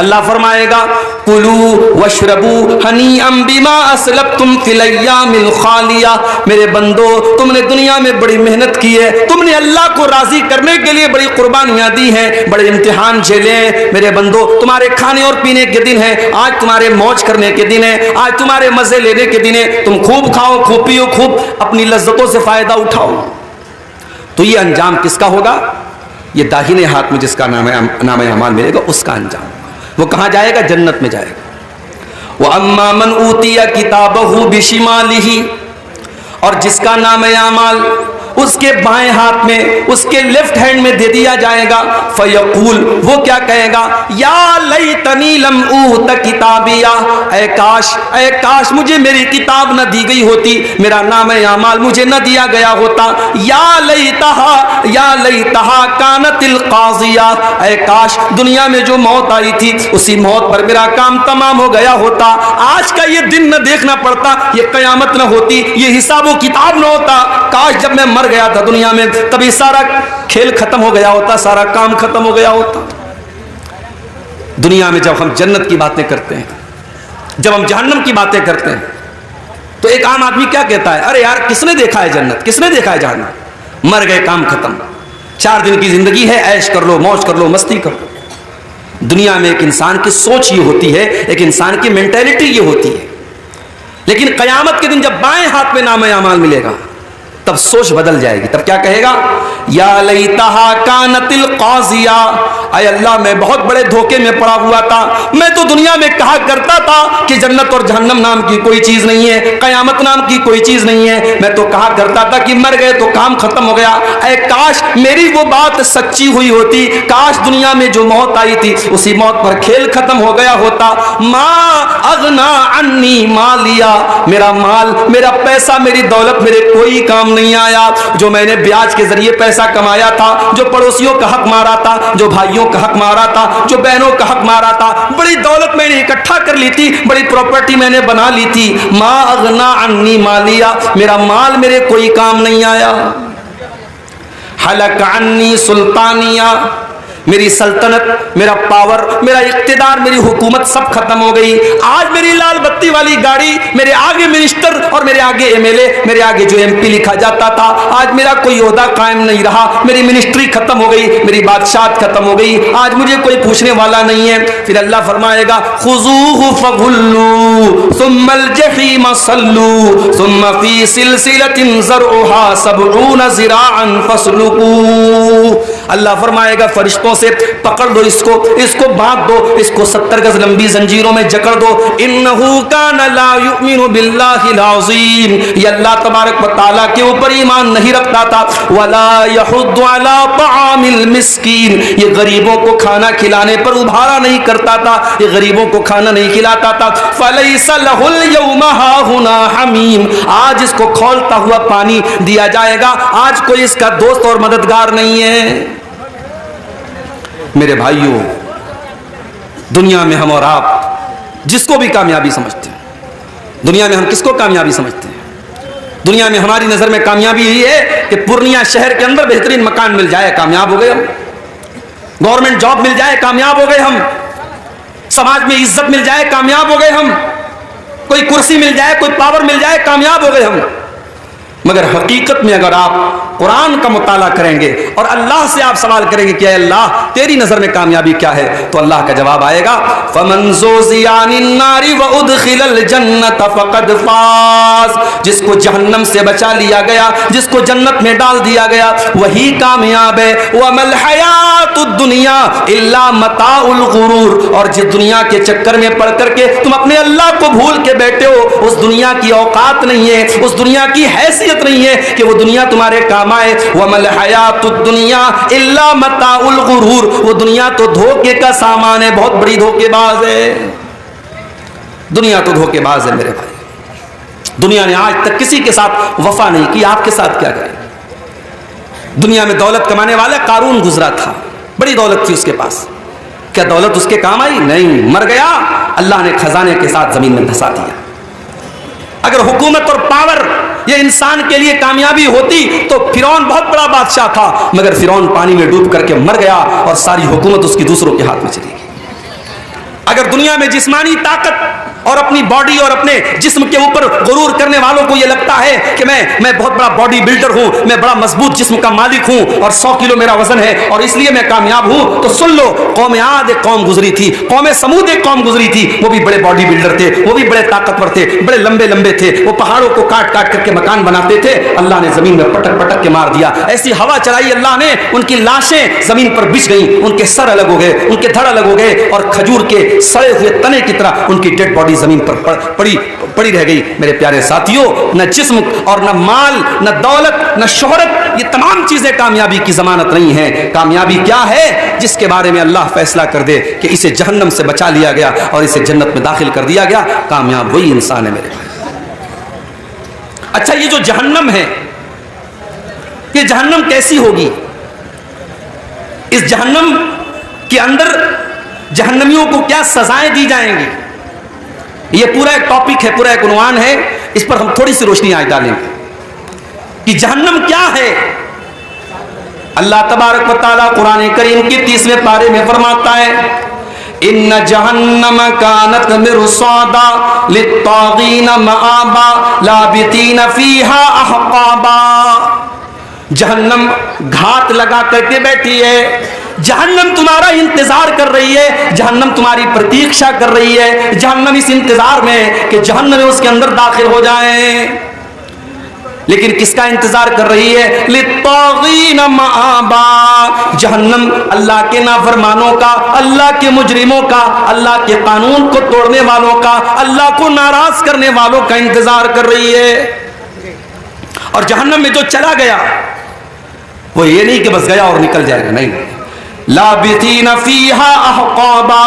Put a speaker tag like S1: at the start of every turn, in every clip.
S1: अल्लाह फरमाएगा कुलू वशरबू हनीअम बिमा असलफ्तुम फिल अय्यामिल खालिया। मेरे बंदो, तुमने दुनिया में बड़ी मेहनत की है, तुमने अल्लाह को राजी करने के लिए बड़ी कुर्बानियां दी हैं, बड़े इम्तिहान झेले हैं। मेरे बंदो, तुम्हारे खाने और पीने के दिन है, आज तुम्हारे मौज करने के दिन है, आज तुम्हारे मजे लेने के दिन है। तुम खूब खाओ, खूब पियो, खूब अपनी लज्जतों से फायदा उठाओ। तो ये अंजाम किसका होगा? ये दाहिने हाथ में जिसका नाम अमाल मिलेगा उसका अंजाम। वो कहां जाएगा? जन्नत में जाएगा। वो अम्मा मन ऊतिया किताबहु बिशिमालिही, और जिसका नाम अमाल उसके बाएं हाथ में, उसके लेफ्ट हैंड में दे दिया जाएगा। फयकूल, वो क्या कहेगा? या लैतनी लम ऊत किताबिया, ऐ काश मुझे मेरी किताब न दी गई होती, मेरा नाम अमाल मुझे न दिया गया होता। या लैतहा कानतिल काजिया, ऐ काश दुनिया में जो मौत आई थी उसी मौत पर मेरा काम तमाम हो गया होता। आज का ये दिन न देखना पड़ता, ये कयामत न होती, ये हिसाब व किताब न होता। काश जब मैं मर गया था दुनिया में तभी सारा खेल खत्म हो गया होता, सारा काम खत्म हो गया होता। दुनिया में जब हम जन्नत की बातें करते हैं, जब हम जहन्नम की बातें करते हैं, तो एक आम आदमी क्या कहता है? अरे यार, किसने देखा है जन्नत, किसने देखा है जहन्नम? मर गए, काम खत्म, 4 दिन की जिंदगी है, ऐश कर लो, मौज कर लो, मस्ती कर लो। दुनिया में एक इंसान की सोच ये होती है, एक इंसान की मेंटेलिटी ये होती है। लेकिन कयामत के दिन जब बाएं हाथ में नाम अमाल मिलेगा तब सोच बदल जाएगी। तब क्या कहेगा? या लैतहा कानतिल काजिया, अय अल्लाह, मैं बहुत बड़े धोखे में पड़ा हुआ था। मैं तो दुनिया में कहा करता था कि जन्नत और जहन्नम नाम की कोई चीज नहीं है, कयामत नाम की कोई चीज नहीं है। मैं तो कहा करता था कि मर गए तो काम खत्म हो गया। अय काश मेरी वो बात सच्ची हुई होती, काश दुनिया में जो मौत आई थी उसी मौत पर खेल खत्म हो गया होता। मा अगना अन्नी मालिया, मेरा माल, मेरा पैसा, मेरी दौलत मेरे कोई काम नहीं आया। जो मैंने ब्याज के जरिए पैसा कमाया था, जो पड़ोसियों का हक मारा था, जो भाइयों का हक मारा था, जो बहनों का हक मारा था, बड़ी दौलत मैंने इकट्ठा कर ली थी, बड़ी प्रॉपर्टी मैंने बना ली थी। मा अगना अन्नी मालिया, मेरा माल मेरे कोई काम नहीं आया। हलक अन्नी सुल्तानिया, मेरी सल्तनत, मेरा पावर, मेरा इख्तिदार, मेरी हुकूमत सब खत्म हो गई। आज मेरी लाल बत्ती वाली गाड़ी, मेरे आगे मिनिस्टर और मेरे आगे एमएलए, मेरे आगे जो एमपी लिखा जाता था, आज मेरा कोई ओहदा कायम नहीं रहा। मेरी मिनिस्ट्री खत्म हो गई, मेरी बादशाहत खत्म हो गई, आज मुझे कोई पूछने वाला नहीं है। फिर अल्लाह फरमाएगा खुज़ूहु फगुल्लू सुम्मल जहीम सल्लू सुम्मा फी सिलसिलतिन ज़रउहा सबऊन ज़िराअन फस्लुकू। अल्लाह फरमाएगा फरिश्तों से पकड़ दो इसको बांध दो, इसको 70 गज लंबी जंजीरों में जकड़ दो। इन्नहु कान ला युमिनु बिल्लाहिल अज़ीम, ये अल्लाह तबारक व तआला के ऊपर ईमान नहीं रखता था। वला यहुद्दु अला तआमिल मिस्कीन, ये गरीबों को खाना खिलाने पर उभारा नहीं करता था, ये गरीबों को खाना नहीं खिलाता था। फलैसा लहुल यौमा हाहुना हमीम, आज इसको खौलता हुआ पानी दिया जाएगा, आज कोई इसका दोस्त और मददगार नहीं है। मेरे भाइयों, दुनिया में हम और आप जिसको भी कामयाबी समझते हैं, दुनिया में हम किसको कामयाबी समझते हैं? दुनिया में हमारी नजर में कामयाबी यही है कि पूर्णिया शहर के अंदर बेहतरीन मकान मिल जाए, कामयाब हो गए हम। गवर्नमेंट जॉब मिल जाए, कामयाब हो गए हम। समाज में इज्जत मिल जाए, कामयाब हो गए हम। कोई कुर्सी मिल जाए, कोई पावर मिल जाए, कामयाब हो गए हम। मगर हकीकत में अगर आप कुरान का मुताला करेंगे और अल्लाह से आप सवाल करेंगे कि अल्लाह तेरी नजर में कामयाबी क्या है, तो अल्लाह का जवाब आएगा फमन ज़ुज़िया अनिन नारि व उदखिलल जन्नत फ़क़द फ़ाज़, जिसको जहन्नम से बचा लिया गया, जिसको जन्नत में डाल दिया गया, वही कामयाब है। वमल हयातुद दुनिया इल्ला मताउल गुरूर, और जिस दुनिया के चक्कर में पड़ करके तुम अपने अल्लाह को भूल के बैठे हो, उस दुनिया की औकात नहीं है, उस दुनिया की हैसियत नहीं है कि वो दुनिया तुम्हारे काम आए। वमल हयातुद दुनिया इल्ला मताउल गुरूर, वो दुनिया तो धोखे का सामान है, बहुत बड़ी धोखेबाज है। दुनिया तो धोखेबाज है मेरे भाई। दुनिया ने आज तक किसी के साथ वफा नहीं की, आपके साथ क्या करे? दुनिया में दौलत कमाने वाला कारून गुजरा था, बड़ी दौलत थी उसके पास, क्या दौलत उसके काम आई? नहीं, मर गया, अल्लाह ने खजाने के साथ जमीन में धंसा दिया। अगर हुकूमत और पावर ये इंसान के लिए कामयाबी होती तो फिरौन बहुत बड़ा बादशाह था, मगर फिरौन पानी में डूब करके मर गया और सारी हुकूमत उसकी दूसरों के हाथ में चली गई। अगर दुनिया में जिस्मानी ताकत और अपनी बॉडी और अपने जिस्म के ऊपर गुरूर करने वालों को यह लगता है कि मैं बहुत बड़ा बॉडी बिल्डर हूं, मैं बड़ा मजबूत जिस्म का मालिक हूं और 100 किलो मेरा वजन है और इसलिए मैं कामयाब हूं, तो सुन लो, कौम आद एक कौम गुजरी थी, कौम समूद एक कौम गुजरी थी, वो भी बड़े बॉडी बिल्डर थे, वो भी बड़े ताकतवर थे, बड़े लंबे लंबे थे, वो पहाड़ों को काट काट करके मकान बनाते थे, अल्लाह ने जमीन में पटक पटक के मार दिया, ऐसी हवा चलाई अल्लाह ने, उनकी लाशें जमीन पर बिछ गई, उनके सर अलग हो गए, उनके धड़ अलग हो गए और खजूर के सड़े हुए तने की तरह उनकी डेड बॉडी जमीन पर पड़ी रह गई। मेरे प्यारे साथियों, न जिस्म और न माल, न दौलत, न शोहरत, ये तमाम चीजें कामयाबी की जमानत नहीं है। कामयाबी क्या है? जिसके बारे में अल्लाह फैसला कर दे कि इसे जहन्नम से बचा लिया गया और इसे जन्नत में दाखिल कर दिया गया, कामयाब वही इंसान है मेरे भाई। अच्छा, ये जो जहन्नम है, ये जहन्नम कैसी होगी? इस जहन्नम के अंदर जहन्नमियों को क्या सजाएं दी जाएंगी? ये पूरा एक टॉपिक है, पूरा एक उन्वान है, इस पर हम थोड़ी सी रोशनी आज डालेंगे कि जहन्नम क्या है। अल्लाह तबारक व तआला कुरान करीम के 30वें पारे में फरमाता है, इन्न जहन्नम कानत मिरसादा लित्तागीन मआबा लाबितीन फीहा अहकाबा। जहन्नम घात लगा करके बैठी है, जहन्नम तुम्हारा इंतजार कर रही है, जहन्नम तुम्हारी प्रतीक्षा कर रही है, जहन्नम इस इंतजार में कि जहन्नम उसके अंदर दाखिल हो जाए। लेकिन किसका इंतजार कर रही है? लित्तागीन मआबा। जहन्नम अल्लाह के नाफरमानों का, अल्लाह के मुजरिमों का, अल्लाह के कानून को तोड़ने वालों का, अल्लाह को नाराज करने वालों का इंतजार कर रही है। और जहन्नम में जो चला गया वो ये नहीं कि बस गया और निकल जाएगा, नहीं, लाबितीन फीहा अहकाबा,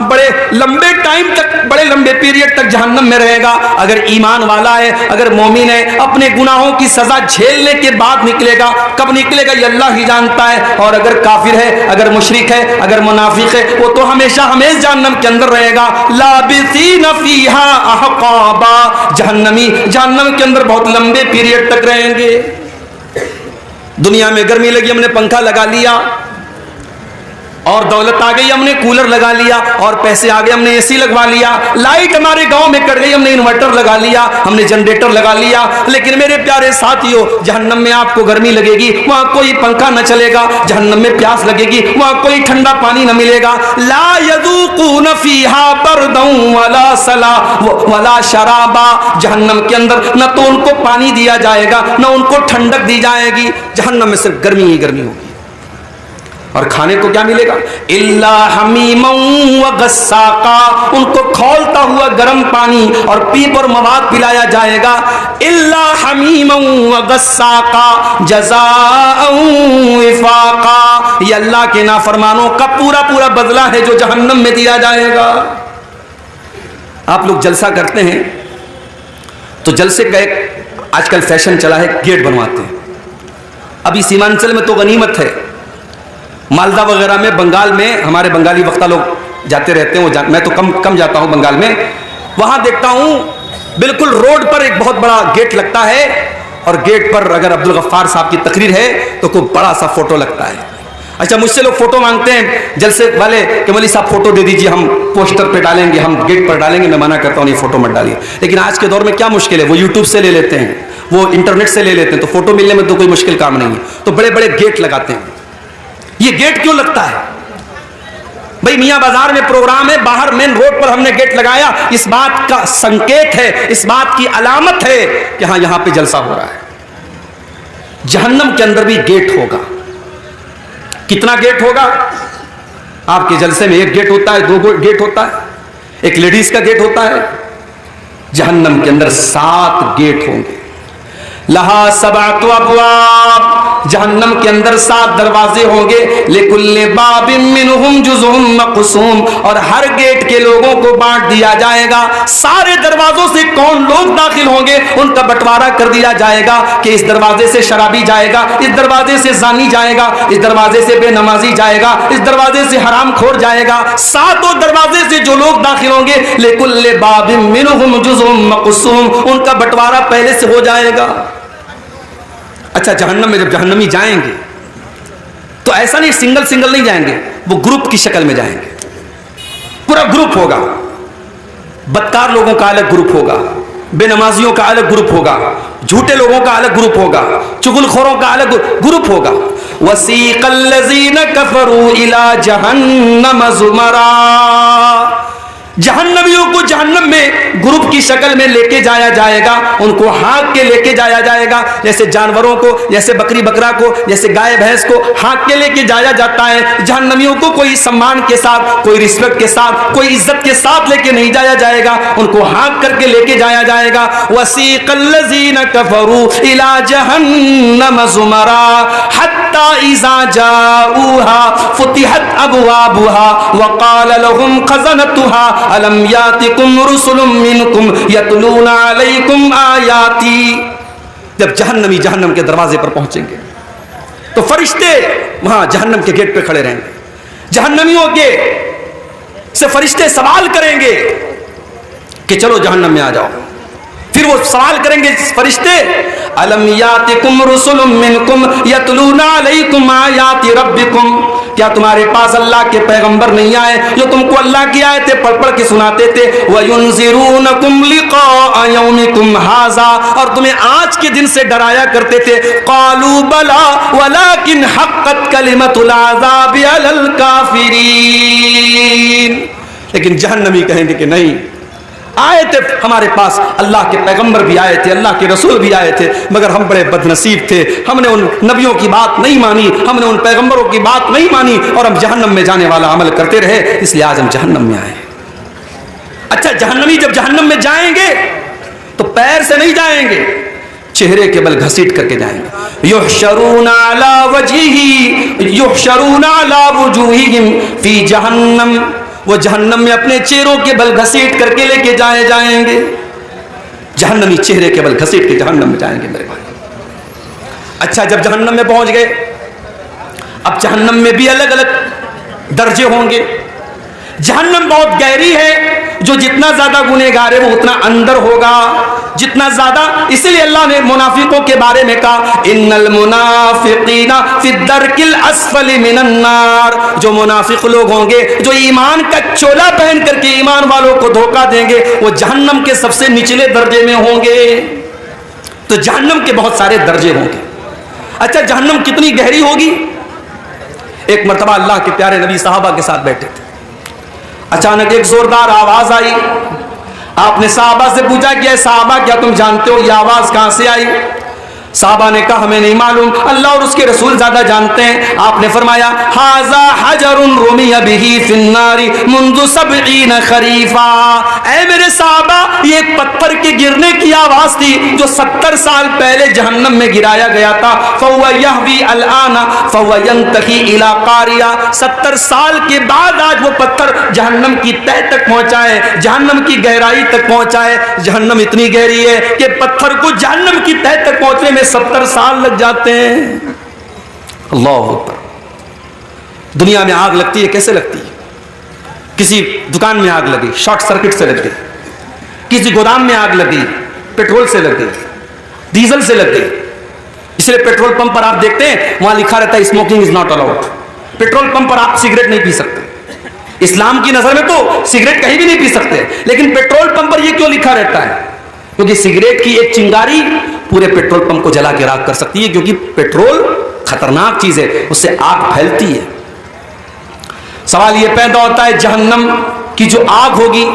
S1: बड़े लंबे टाइम तक, बड़े लंबे पीरियड तक जहन्नम में रहेगा। अगर ईमान वाला है, अगर मोमिन है, अपने गुनाहों की सजा झेलने के बाद निकलेगा। कब निकलेगा ये अल्लाह ही जानता है। और अगर काफिर है, अगर मुशरिक है, अगर मुनाफिक है, वो तो हमेशा हमेशा जहन्नम के अंदर रहेगा। लाबितीन फीहा अहकाबा, जहन्नमी जहन्नम के अंदर बहुत लंबे पीरियड तक रहेंगे। दुनिया में गर्मी लगी, हमने पंखा लगा लिया, और दौलत आ गई, हमने कूलर लगा लिया, और पैसे आ गए, हमने एसी लगवा लिया, लाइट हमारे गांव में कट गई, हमने इन्वर्टर लगा लिया, हमने जनरेटर लगा लिया। लेकिन मेरे प्यारे साथियों, जहन्नम में आपको गर्मी लगेगी, वहां कोई पंखा न चलेगा। जहन्नम में प्यास लगेगी, वहां कोई ठंडा पानी न मिलेगा। ला यज़ूक़ून फ़ीहा बरदन वला सला वला शराबा। जहन्नम के अंदर न तो उनको पानी दिया जाएगा, न उनको ठंडक दी जाएगी। जहन्नम में सिर्फ गर्मी ही गर्मी होगी। और खाने को क्या मिलेगा? इल्ला हमीमन व गस्साका, उनको खौलता हुआ गर्म पानी और पीप और मवाद पिलाया जाएगा। इल्ला हमीमन व गस्साका जज़ाअन विफाका, ये अल्लाह के नाफरमानों का पूरा पूरा बदला है जो जहन्नम में दिया जाएगा। आप लोग जलसा करते हैं तो जलसे का एक आजकल फैशन चला है, गेट बनवाते हैं। अभी सीमांचल में तो गनीमत है, मालदा वगैरह में, बंगाल में, हमारे बंगाली वक्ता लोग जाते रहते हैं, मैं तो कम जाता हूं बंगाल में। वहां देखता हूं बिल्कुल रोड पर एक बहुत बड़ा गेट लगता है, और गेट पर अगर अब्दुल गफ्फार साहब की तकरीर है तो कोई बड़ा सा फोटो लगता है। अच्छा, मुझसे लोग फोटो मांगते हैं जलसे वाले कि मौलवी साहब फोटो दे दीजिए, हम पोस्टर पे डालेंगे, हम गेट पर डालेंगे। मैं मना करता हूं, ये फोटो मत डालिए। लेकिन आज के दौर में क्या मुश्किल है, वो यूट्यूब से ले लेते हैं, वो इंटरनेट से ले लेते हैं, तो फोटो मिलने में तो कोई मुश्किल काम नहीं है। तो बड़े बड़े गेट लगाते हैं। ये गेट क्यों लगता है भाई? मियां बाजार में प्रोग्राम है, बाहर मेन रोड पर हमने गेट लगाया, इस बात का संकेत है, इस बात की अलामत है कि हां यहां पे जलसा हो रहा है। जहन्नम के अंदर भी गेट होगा। कितना गेट होगा? आपके जलसे में एक गेट होता है, दो गेट होता है, एक लेडीज का गेट होता है। जहन्नम के अंदर 7 गेट होंगे। लहा सबअतु अबवाब, जहन्नम के अंदर 7 दरवाजे होंगे। लिकुल्लि बाबिन मिनहुम जुज़ुम मक़सूम, और हर गेट के लोगों को बांट दिया जाएगा। सारे दरवाजों से कौन लोग दाखिल होंगे उनका बंटवारा कर दिया जाएगा कि इस दरवाजे से शराबी जाएगा, इस दरवाजे से ज़ानी जाएगा, इस दरवाजे से बेनमाजी जाएगा, इस दरवाजे से हरामखोर जाएगा। 7 दरवाजे से जो लोग दाखिल होंगे, लिकुल्लि बाबिन मिनहुम जुज़ुम मक़सूम, उनका बंटवारा पहले से हो जाएगा। अच्छा, जहन्नम में जब जहन्नमी जाएंगे तो ऐसा नहीं सिंगल नहीं जाएंगे, वो ग्रुप की शक्ल में जाएंगे। पूरा ग्रुप होगा। बदकार लोगों का अलग ग्रुप होगा, बेनमाजियों का अलग ग्रुप होगा, झूठे लोगों का अलग ग्रुप होगा, चुगलखोरों का अलग ग्रुप होगा। वसीक़ल्लज़ीन कफ़रू इला जहन्नम ज़ुमरा, जहन्नमियों को जहन्नम में ग्रुप की शक्ल में लेके जाया जाएगा, उनको हाँक के लेके जाया जाएगा। जैसे जानवरों को, जैसे बकरी बकरा को, जैसे गाय भैंस को हाँक के लेके जाया जाता है, जहन्नमियों को कोई सम्मान के साथ, कोई रिस्पेक्ट के साथ, कोई इज्जत के साथ लेके नहीं जाया जाएगा, उनको हाँक करके लेके जाया जाएगा। वसीक़ल्लज़ीन कफ़रू इला जहन्नम ज़ुमरा हत्ता इज़ा जाऊहा फुतिहत अबवाबुहा वक़ाल लहुम ख़ज़नतुहा अलम यातिकुम रुसुलुम मिनकुम यतलूना अलैकुम आयाती। जब जहन्नमी जहन्नम के दरवाजे पर पहुंचेंगे तो फरिश्ते वहां जहन्नम के गेट पे खड़े रहेंगे। जहन्नमियों के से फरिश्ते सवाल करेंगे कि चलो जहन्नम में आ जाओ। फिर वो सवाल करेंगे फरिश्ते, अलम यातिकुम रुसुलुम मिनकुम यतलूना अलैकुम आयाति रब्बिकुम, क्या तुम्हारे पास अल्लाह के पैगंबर नहीं आए जो तुमको अल्लाह की आयतें पढ़ पढ़ के सुनाते थे। वयुनज़िरूनकुम लिक़ा यौमिकुम हाज़ा, और तुम्हें आज के दिन से डराया करते थे। क़ालू बला वलाकिन हक़्क़त कलिमतुल अज़ाबि अलल काफ़िरीन, लेकिन जहन्नमी कहेंगे कि नहीं, आए थे हमारे पास, अल्लाह के पैगंबर भी आए थे, अल्लाह के रसूल भी आए थे, मगर हम बड़े बदनसीब थे, हमने उन नबियों की बात नहीं मानी, हमने उन पैगंबरों की बात नहीं मानी और हम जहन्नम में जाने वाला अमल करते रहे, इसलिए आज हम जहन्नम में आए। अच्छा, जहन्नमी जब जहन्नम में जाएंगे तो पैर से नहीं जाएंगे, चेहरे के बल घसीट करके जाएंगे। युहशरूना अला वजहिही युहशरूना अला वुजूहिहिम फी जहन्नम, वो जहन्नम में अपने चेहरों के बल घसीट करके लेके जाए जाएंगे। जहन्नमी चेहरे के बल घसीट के जहन्नम में जाएंगे मेरे भाई। अच्छा, जब जहन्नम में पहुंच गए, अब जहन्नम में भी अलग अलग दर्जे होंगे। जहन्नम बहुत गहरी है, जो जितना ज्यादा गुनहगार है वो उतना अंदर होगा, जितना ज्यादा, इसलिए अल्लाह ने मुनाफिकों के बारे में कहा, इन्नल मुनाफिकीना फिद्दरकिल अस्फली मिनन नार, जो मुनाफिक लोग होंगे, जो ईमान का चोला पहन करके ईमान वालों को धोखा देंगे, वो जहन्नम के सबसे निचले दर्जे में होंगे। तो जहन्नम के बहुत सारे दर्जे होंगे। अच्छा, जहन्नम कितनी गहरी होगी? एक मर्तबा अल्लाह के प्यारे नबी साहबा के साथ बैठे थे, अचानक एक जोरदार आवाज आई। आपने साहबा से पूछा कि साहबा क्या तुम जानते हो ये आवाज कहां से आई? साहबा ने कहा हमें नहीं मालूम, अल्लाह और उसके रसूल ज्यादा जानते हैं। आपने फरमाया हाजा हजरुन रुमिया बिही फिन्नारी मुंदु सबईन खरीफा, ऐ मेरे साहबा ये एक पत्थर के गिरने की आवाज थी जो 70 साल पहले जहन्नम में गिराया गया था। फहुवा यहवी अलआना फहुवा यंतही इला कारिया, 70 साल के बाद आज वो पत्थर जहन्नम की तह तक पहुंचा है, जहन्नम की गहराई तक पहुंचा है। जहन्नम इतनी गहरी है कि पत्थर को जहन्नम की तह तक पहुंचने में 70 साल लग जाते हैं। अल्लाह अकबर। दुनिया में आग लगती है, कैसे लगती है? किसी दुकान में आग लगी, शॉर्ट सर्किट से लग गई। किसी गोदाम में आग लगी, पेट्रोल से लग गई, डीजल से लग गई। इसलिए पेट्रोल पंप पर आप देखते हैं वहां लिखा रहता है smoking is not allowed. Petrol pump पर आप सिगरेट नहीं पी सकते। इस्लाम की नजर में तो सिगरेट कहीं भी नहीं पी सकते, लेकिन पेट्रोल पंप पर यह क्यों लिखा रहता है? क्योंकि सिगरेट की एक चिंगारी पूरे पेट्रोल पंप को जला के राख कर सकती है, क्योंकि पेट्रोल खतरनाक चीज है, उससे आग फैलती है। सवाल यह पैदा होता है, जहन्नम की जो आग होगी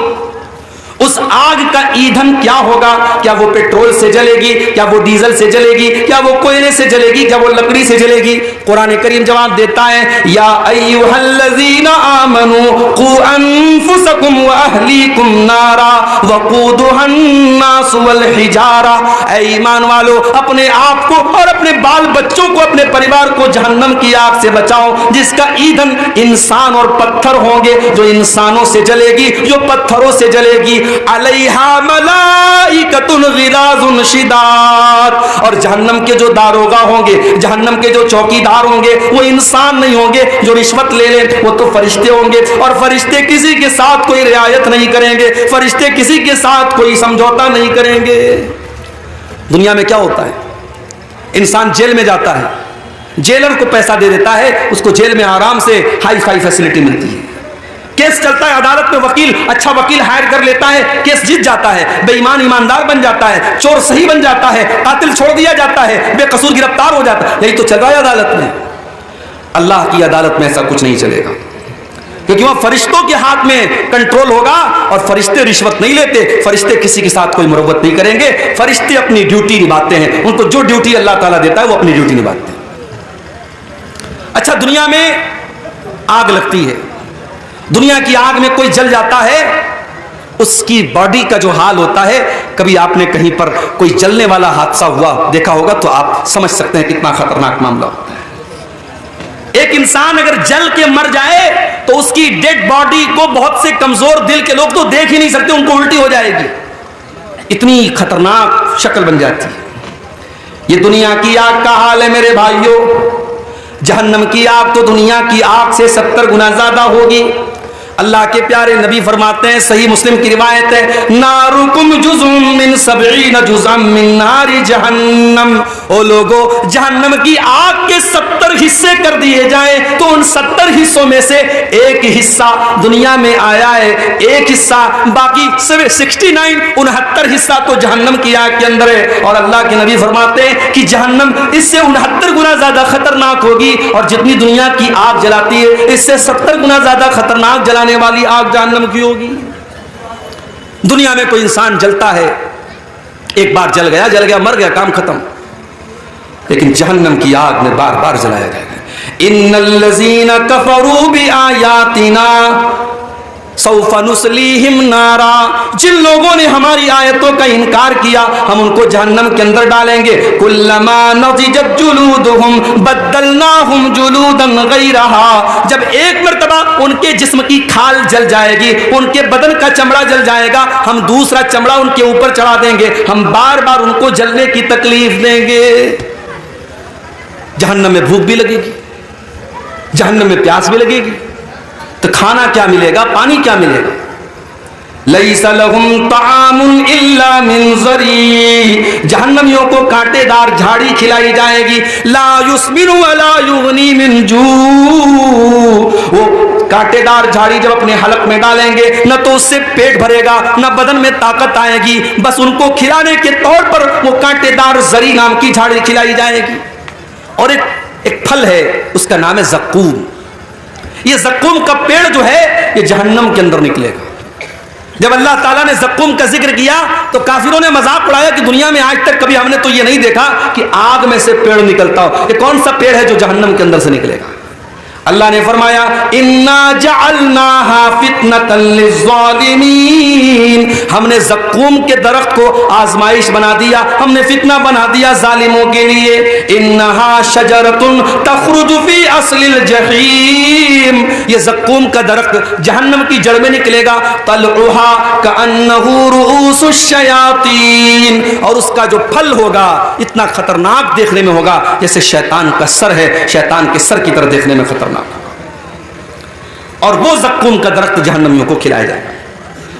S1: उस आग का ईंधन क्या होगा? क्या वो पेट्रोल से जलेगी, क्या वो डीजल से जलेगी, क्या वो कोयले से जलेगी, क्या वो लकड़ी से जलेगी? कुरान करीम जवाब देता है, या अय्युहल्लज़ीना आमनू कू अनफुसकुम व अहलीकुम नारा वक़ूदुहन नास वल हिजारा, ऐ ईमान वालो अपने आप को और अपने बाल बच्चों को, अपने परिवार को जहन्नम की आग से बचाओ, जिसका ईंधन इंसान और पत्थर होंगे, जो इंसानों से जलेगी, जो पत्थरों से जलेगी। अलैहा मलाइकतुन गिलाजुन शिदाद, और जहन्नम के जो दारोगा होंगे, जहन्नम के जो चौकीदार होंगे, वो इंसान नहीं होंगे जो रिश्वत ले ले, वो तो फरिश्ते होंगे। और फरिश्ते किसी के साथ कोई रियायत नहीं करेंगे, फरिश्ते किसी के साथ कोई समझौता नहीं करेंगे। दुनिया में क्या होता है, इंसान जेल में जाता है, जेलर को पैसा दे देता है, उसको जेल में आराम से हाई फाई फैसिलिटी मिलती है। केस चलता है अदालत में, वकील अच्छा वकील हायर कर लेता है, केस जीत जाता है, बेईमान ईमानदार बन जाता है, चोर सही बन जाता है, कातिल छोड़ दिया जाता है, बेकसूर गिरफ्तार हो जाता है। यही तो चल रहा है अदालत में। अल्लाह की अदालत में ऐसा कुछ नहीं चलेगा, क्योंकि वह फरिश्तों के हाथ में कंट्रोल होगा और फरिश्ते रिश्वत नहीं लेते, फरिश्ते किसी के साथ कोई मुरव्वत नहीं करेंगे, फरिश्ते अपनी ड्यूटी निभाते हैं। उनको जो ड्यूटी अल्लाह ताला देता है वो अपनी ड्यूटी निभाते हैं। अच्छा, दुनिया में आग लगती है, दुनिया की आग में कोई जल जाता है, उसकी बॉडी का जो हाल होता है, कभी आपने कहीं पर कोई जलने वाला हादसा हुआ देखा होगा तो आप समझ सकते हैं कितना खतरनाक मामला होता है। एक इंसान अगर जल के मर जाए तो उसकी डेड बॉडी को बहुत से कमजोर दिल के लोग तो देख ही नहीं सकते, उनको उल्टी हो जाएगी, इतनी खतरनाक शक्ल बन जाती है। ये दुनिया की आग का हाल है मेरे भाइयों। जहन्नम की आग तो दुनिया की आग से 70 गुना ज्यादा होगी। अल्लाह के प्यारे नबी फरमाते हैं, सही मुस्लिम की रिवायत है, नारुकुम जुज़ुम मिन 70 जुज़अम मिन नारी जहन्नम। ओ लोगो, जहन्नम की आग के 70 हिस्से कर दिए जाए तो उन 70 हिस्सों में से एक हिस्सा दुनिया में आया है, एक हिस्सा, बाकी 69 हिस्सा तो जहन्नम की आग के अंदर है। और अल्लाह के नबी फरमाते हैं कि जहन्नम इससे 69 गुना ज्यादा खतरनाक होगी, और जितनी दुनिया की आग जलाती है इससे 70 गुना ज्यादा खतरनाक जलाने वाली आग जहन्नम की होगी। दुनिया में कोई इंसान जलता है, एक बार जल गया मर गया, काम खत्म। लेकिन जहन्नम की आग में बार बार जलाया जाएगा। इन्नल्लज़ीना कफ़रू बिआयातिना सौफ़ नुस्लीहिम नारा। जिन लोगों ने हमारी आयतों का इनकार किया हम उनको जहन्नम के अंदर डालेंगे। कुल्लमा नज़िजत जुलूदुहुम बद्दलनाहुम जुलूदन गैरहा। जब एक मर्तबा उनके जिस्म की खाल जल जाएगी, उनके बदन का चमड़ा जल जाएगा, हम दूसरा चमड़ा उनके ऊपर चढ़ा देंगे, हम बार बार उनको जलने की तकलीफ देंगे। जहन्नम में भूख भी लगेगी, जहन्नम में प्यास भी लगेगी, तो खाना क्या मिलेगा, पानी क्या मिलेगा। लैसा लहुम तामुन इल्ला मिन ज़री। जहन्नमियों को कांटेदार झाड़ी खिलाई जाएगी। ला युस्मिनु वला युगनी मिन जू। वो कांटेदार झाड़ी जब अपने हलक में डालेंगे न तो उससे पेट भरेगा न बदन में ताकत आएगी, बस उनको खिलाने के तौर पर वो कांटेदार जरी नाम की झाड़ी खिलाई जाएगी। और एक फल है, उसका नाम है ज़क्कूम। ये ज़क्कूम का पेड़ जो है ये जहन्नम के अंदर निकलेगा। जब अल्लाह ताला ने ज़क्कूम का जिक्र किया तो काफिरों ने मजाक उड़ाया कि दुनिया में आज तक कभी हमने तो ये नहीं देखा कि आग में से पेड़ निकलता हो। ये कौन सा पेड़ है जो जहन्नम के अंदर से निकलेगा। अल्लाह ने फरमाया, इन्ना जअलनाहा फितनतन लिज़्ज़ालिमीन। हमने ज़क्कूम के दरख्त को आजमाइश बना दिया, हमने फितना बना दिया जालिमों के लिए। इन्नहा शजरतुन तखरुजु फी अस्लिल जहीम। ये ज़क्कूम का दरख्त जहन्नम की जड़ में निकलेगा। तलउहा कअन्नहु रुऊसुश शयातीन। और उसका जो फल होगा इतना खतरनाक देखने में होगा जैसे शैतान का सर है, शैतान के सर की तरह देखने में खतरनाक। और वो ज़क्कूम का दरख्त जहन्नमियों को खिलाया जाएगा।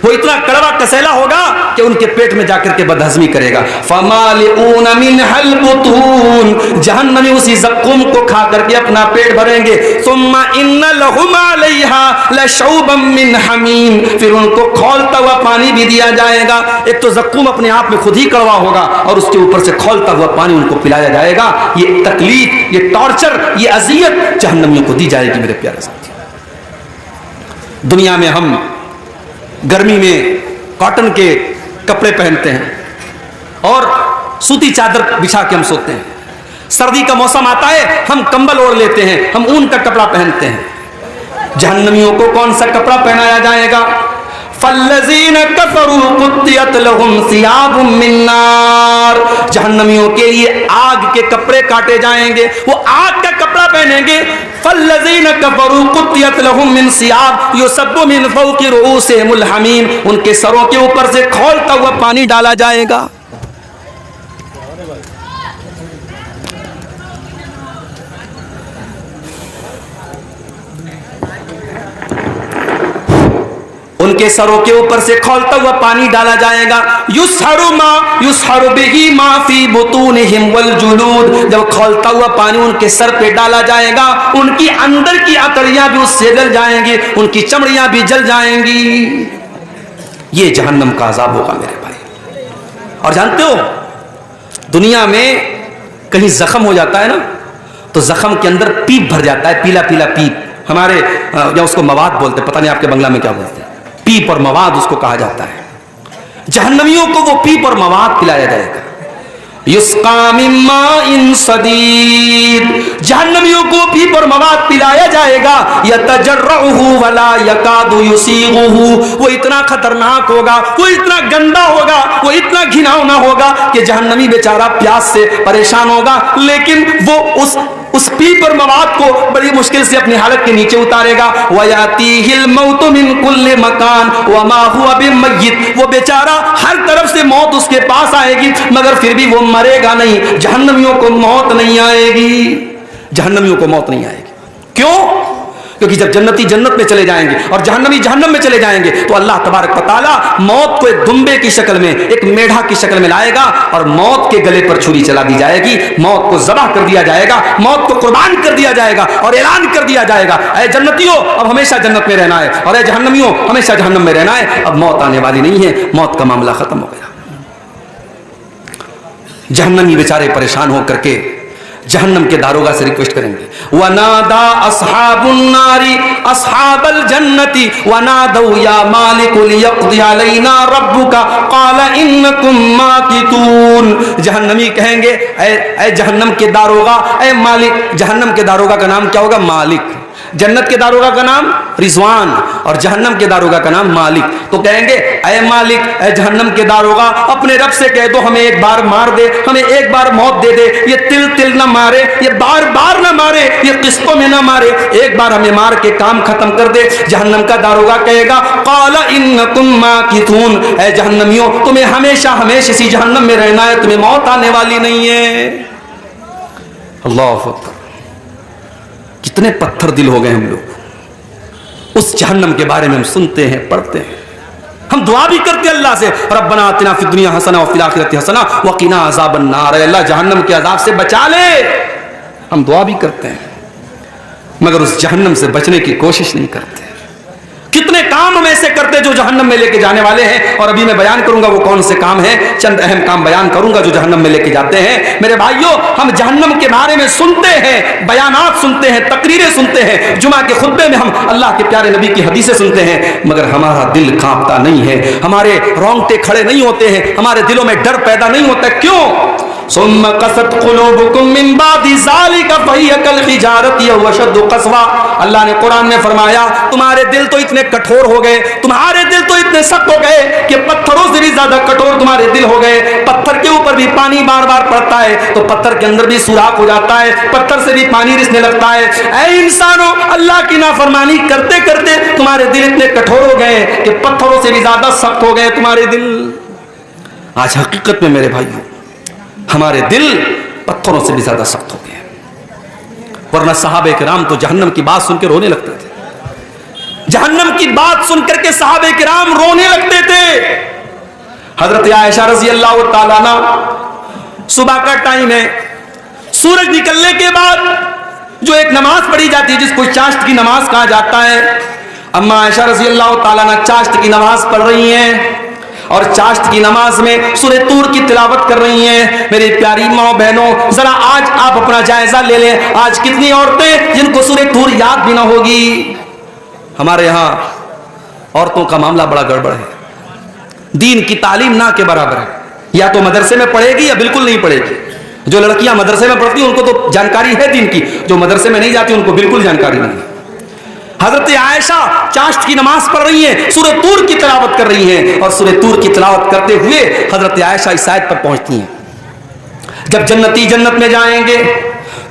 S1: वो इतना कड़वा कसैला होगा कि उनके पेट में जाकर के बदहजमी करेगा। फमालिऊन मिनहल बुतून। जहन्नमी उसी ज़क्कूम को खा करके अपना पेट भरेंगे। सुम्मा इन्न लहुम अलैहा लशौबम मिन हमीम। फिर उनको खौलता हुआ पानी भी दिया जाएगा। एक तो ज़क्कूम अपने आप में खुद ही कड़वा होगा और उसके ऊपर से खौलता हुआ पानी उनको पिलाया जाएगा। ये तकलीफ, ये टॉर्चर, ये अजियत जहन्नमियों को दी जाएगी। मेरे प्यारे साथी, दुनिया में हम गर्मी में कॉटन के कपड़े पहनते हैं और सूती चादर बिछा के हम सोते हैं। सर्दी का मौसम आता है हम कंबल ओढ़ लेते हैं, हम ऊन का कपड़ा पहनते हैं। जहन्नमियों को कौन सा कपड़ा पहनाया जाएगा। फल्लज़ीन कफ़रू कुत्तियत लहुम सियाबुम मिन नार। जहन्नमियों के लिए आग के कपड़े काटे जाएंगे, वो आग का कपड़ा पहनेंगे। फल्लज़ीन कफ़रू कुत्तियत लहुम मिन सियाब युसब्बु मिन फ़ौक़ि रुऊसिहिमुल हमीम। उनके सरों के ऊपर से खौलता हुआ पानी डाला जाएगा। उनके सरों के ऊपर से खौलता हुआ पानी डाला जाएगा। युसहरु बिही मा फी बुतूनिहिम वल जुलूद, जब खौलता हुआ पानी उनके सर पे डाला जाएगा, उनकी अंदर की अतड़ियां भी उससे जल जाएंगी, उनकी चमड़ियां भी जल जाएंगी। ये जहन्नम का अजाब होगा मेरे भाई। और जानते हो, दुनिया में कहीं जख्म हो जाता है ना, तो जख्म के अंदर पीप भर जाता है, पीला पीला पीप। हमारे या उसको मवाद बोलते, पता नहीं आपके बंगला में क्या बोलते हैं, पीप और मवाद उसको कहा जाता है। जहन्नमियों को वो पीप और मवाद पिलाया जाएगा। युस्का मिन माइन सदीद, जहन्नमियों को पीप और मवाद पिलाया जाएगा। यतजर्रुहु वला यकादु युसीगुहु, वो इतना खतरनाक होगा, वो इतना गंदा होगा, वो इतना घिनौना होगा कि जहन्नमी बेचारा प्यास से परेशान होगा, लेकिन वो उस पीप और मवाद को बड़ी मुश्किल से अपनी हालत के नीचे उतारेगा। वयातीहिल मौतु मिन कुल्li मकान वमा हुवा बिमय्यित, वो बेचारा हर तरफ से मौत उसके पास आएगी, मगर फिर भी वो मरेगा नहीं। जहन्नमियों को मौत नहीं आएगी, जहन्नमियों को मौत नहीं आएगी। क्यों? क्योंकि जब जन्नती जन्नत में चले जाएंगे और जहन्नमी जहन्नम में चले जाएंगे, तो अल्लाह तबारक व तआला मौत को एक दुम्बे की शक्ल में, एक मेढा की शक्ल में लाएगा और मौत के गले पर छुरी चला दी जाएगी, मौत को ज़बह कर दिया जाएगा, मौत को कुर्बान कर दिया जाएगा और ऐलान कर दिया जाएगा, ऐ जन्नतियों अब हमेशा जन्नत में रहना है, और ऐ जहन्नमियों हमेशा जहन्नम में रहना है, अब मौत आने वाली नहीं है, मौत का मामला खत्म हो गया। जहन्नमी बेचारे परेशान होकर के जहन्नम के दारोगा से रिक्वेस्ट करेंगे, वनादा अस्हाबुन नारी अस्हाबल जन्नति वनादौ या मालिक लियक़्दि अलैना रब्बुका क़ाल इन्नकुम माकितून। जहन्नमी कहेंगे, ऐ जहन्नम के दारोगा, ऐ मालिक। जहन्नम के दारोगा का नाम क्या होगा? मालिक। जन्नत के दारोगा का नाम रिजवान और जहन्नम के दारोगा का नाम मालिक। तो कहेंगे, ऐ मालिक, ऐ जहन्नम के दारोगा, अपने रब से कह दो हमें एक बार मार दे, हमें एक बार मौत दे दे, ये तिल तिल ना मारे, ये बार बार ना मारे, ये किस्तों में ना मारे, एक बार हमें मार के काम खत्म कर दे। जहन्नम का दारोगा कहेगा, क़ाल इन्नकुम माकिथून, ऐ जहन्नमियों तुम्हें हमेशा हमेशा इसी जहन्नम में रहना है, तुम्हें मौत आने वाली नहीं है। अल्लाह अकबर। कितने पत्थर दिल हो गए हम लोग। उस जहन्नम के बारे में हम सुनते हैं, पढ़ते हैं, हम दुआ भी करते हैं अल्लाह से, रब्बना आतिना फिद दुनिया हसना व फिल आखिरति हसना व क़िना अज़ाबन नार, अल्लाह जहन्नम के अज़ाब से बचा ले। हम दुआ भी करते हैं, मगर उस जहन्नम से बचने की कोशिश नहीं करते। कितने काम हम ऐसे करते जो जहन्नम में लेके जाने वाले हैं, और अभी मैं बयान करूंगा वो कौन से काम हैं, चंद अहम काम बयान करूंगा जो जहन्नम में लेके जाते हैं। मेरे भाइयों, हम जहन्नम के बारे में सुनते हैं, बयानात सुनते हैं, तकरीरें सुनते हैं, जुमा के खुतबे में हम अल्लाह के प्यारे नबी की हदीसें सुनते हैं, मगर हमारा दिल कांपता नहीं है, हमारे रोंगटे खड़े नहीं होते हैं, हमारे दिलों में डर पैदा नहीं होता। क्यों? सुम्मा कसत कुलूबुकुम मिन बादि ज़ालिका फहिय कल हिजारति व अशद्दु क़स्वा। अल्लाह ने कुरान में फरमाया, तुम्हारे दिल तो इतने कठोर हो गए, तुम्हारे दिल तो इतने सख्त हो गए कि पत्थरों से भी ज्यादा कठोर तुम्हारे दिल हो गए। पत्थर के ऊपर भी पानी बार बार पड़ता है तो पत्थर के अंदर भी सुराख हो जाता है, पत्थर से भी पानी रिसने लगता है। ऐ इंसानों, अल्लाह की नाफरमानी करते करते तुम्हारे दिल इतने कठोर हो गए कि पत्थरों से भी ज्यादा सख्त हो गए तुम्हारे दिल। आज हकीकत में मेरे भाइयों, हमारे दिल पत्थरों से भी ज्यादा सख्त हो गए, वरना सहाबे किराम तो जहन्नम की बात सुनकर रोने लगते थे। जहन्नम की बात सुनकर के सहाबे किराम रोने लगते थे। हजरत आयशा रज़ी अल्लाह तआला अन्हा, सुबह का टाइम है, सूरज निकलने के बाद जो एक नमाज पढ़ी जाती है जिसको चाश्त की नमाज कहा जाता है, अम्मा आयशा रज़ी अल्लाह तआला अन्हा चाश्त की नमाज पढ़ रही हैं और चाश्त की नमाज में सूरे तूर की तिलावत कर रही हैं। मेरी प्यारी माँ बहनों, जरा आज आप अपना जायजा ले लें, आज कितनी औरतें जिनको सूरे तूर याद भी ना होगी। हमारे यहाँ औरतों का मामला बड़ा गड़बड़ है, दीन की तालीम ना के बराबर है, या तो मदरसे में पढ़ेगी या बिल्कुल नहीं पढ़ेगी। जो लड़कियां मदरसे में पढ़ती हैं उनको तो जानकारी है दीन की, जो मदरसे में नहीं जाती उनको बिल्कुल जानकारी नहीं। हजरत आयशा चाश्त की नमाज पढ़ रही हैं, सूरे तूर की तिलावत कर रही हैं, और सूरे तूर की तिलावत करते हुए हजरत आयशा इस आयत पर पहुंचती हैं, जब जन्नती जन्नत में जाएंगे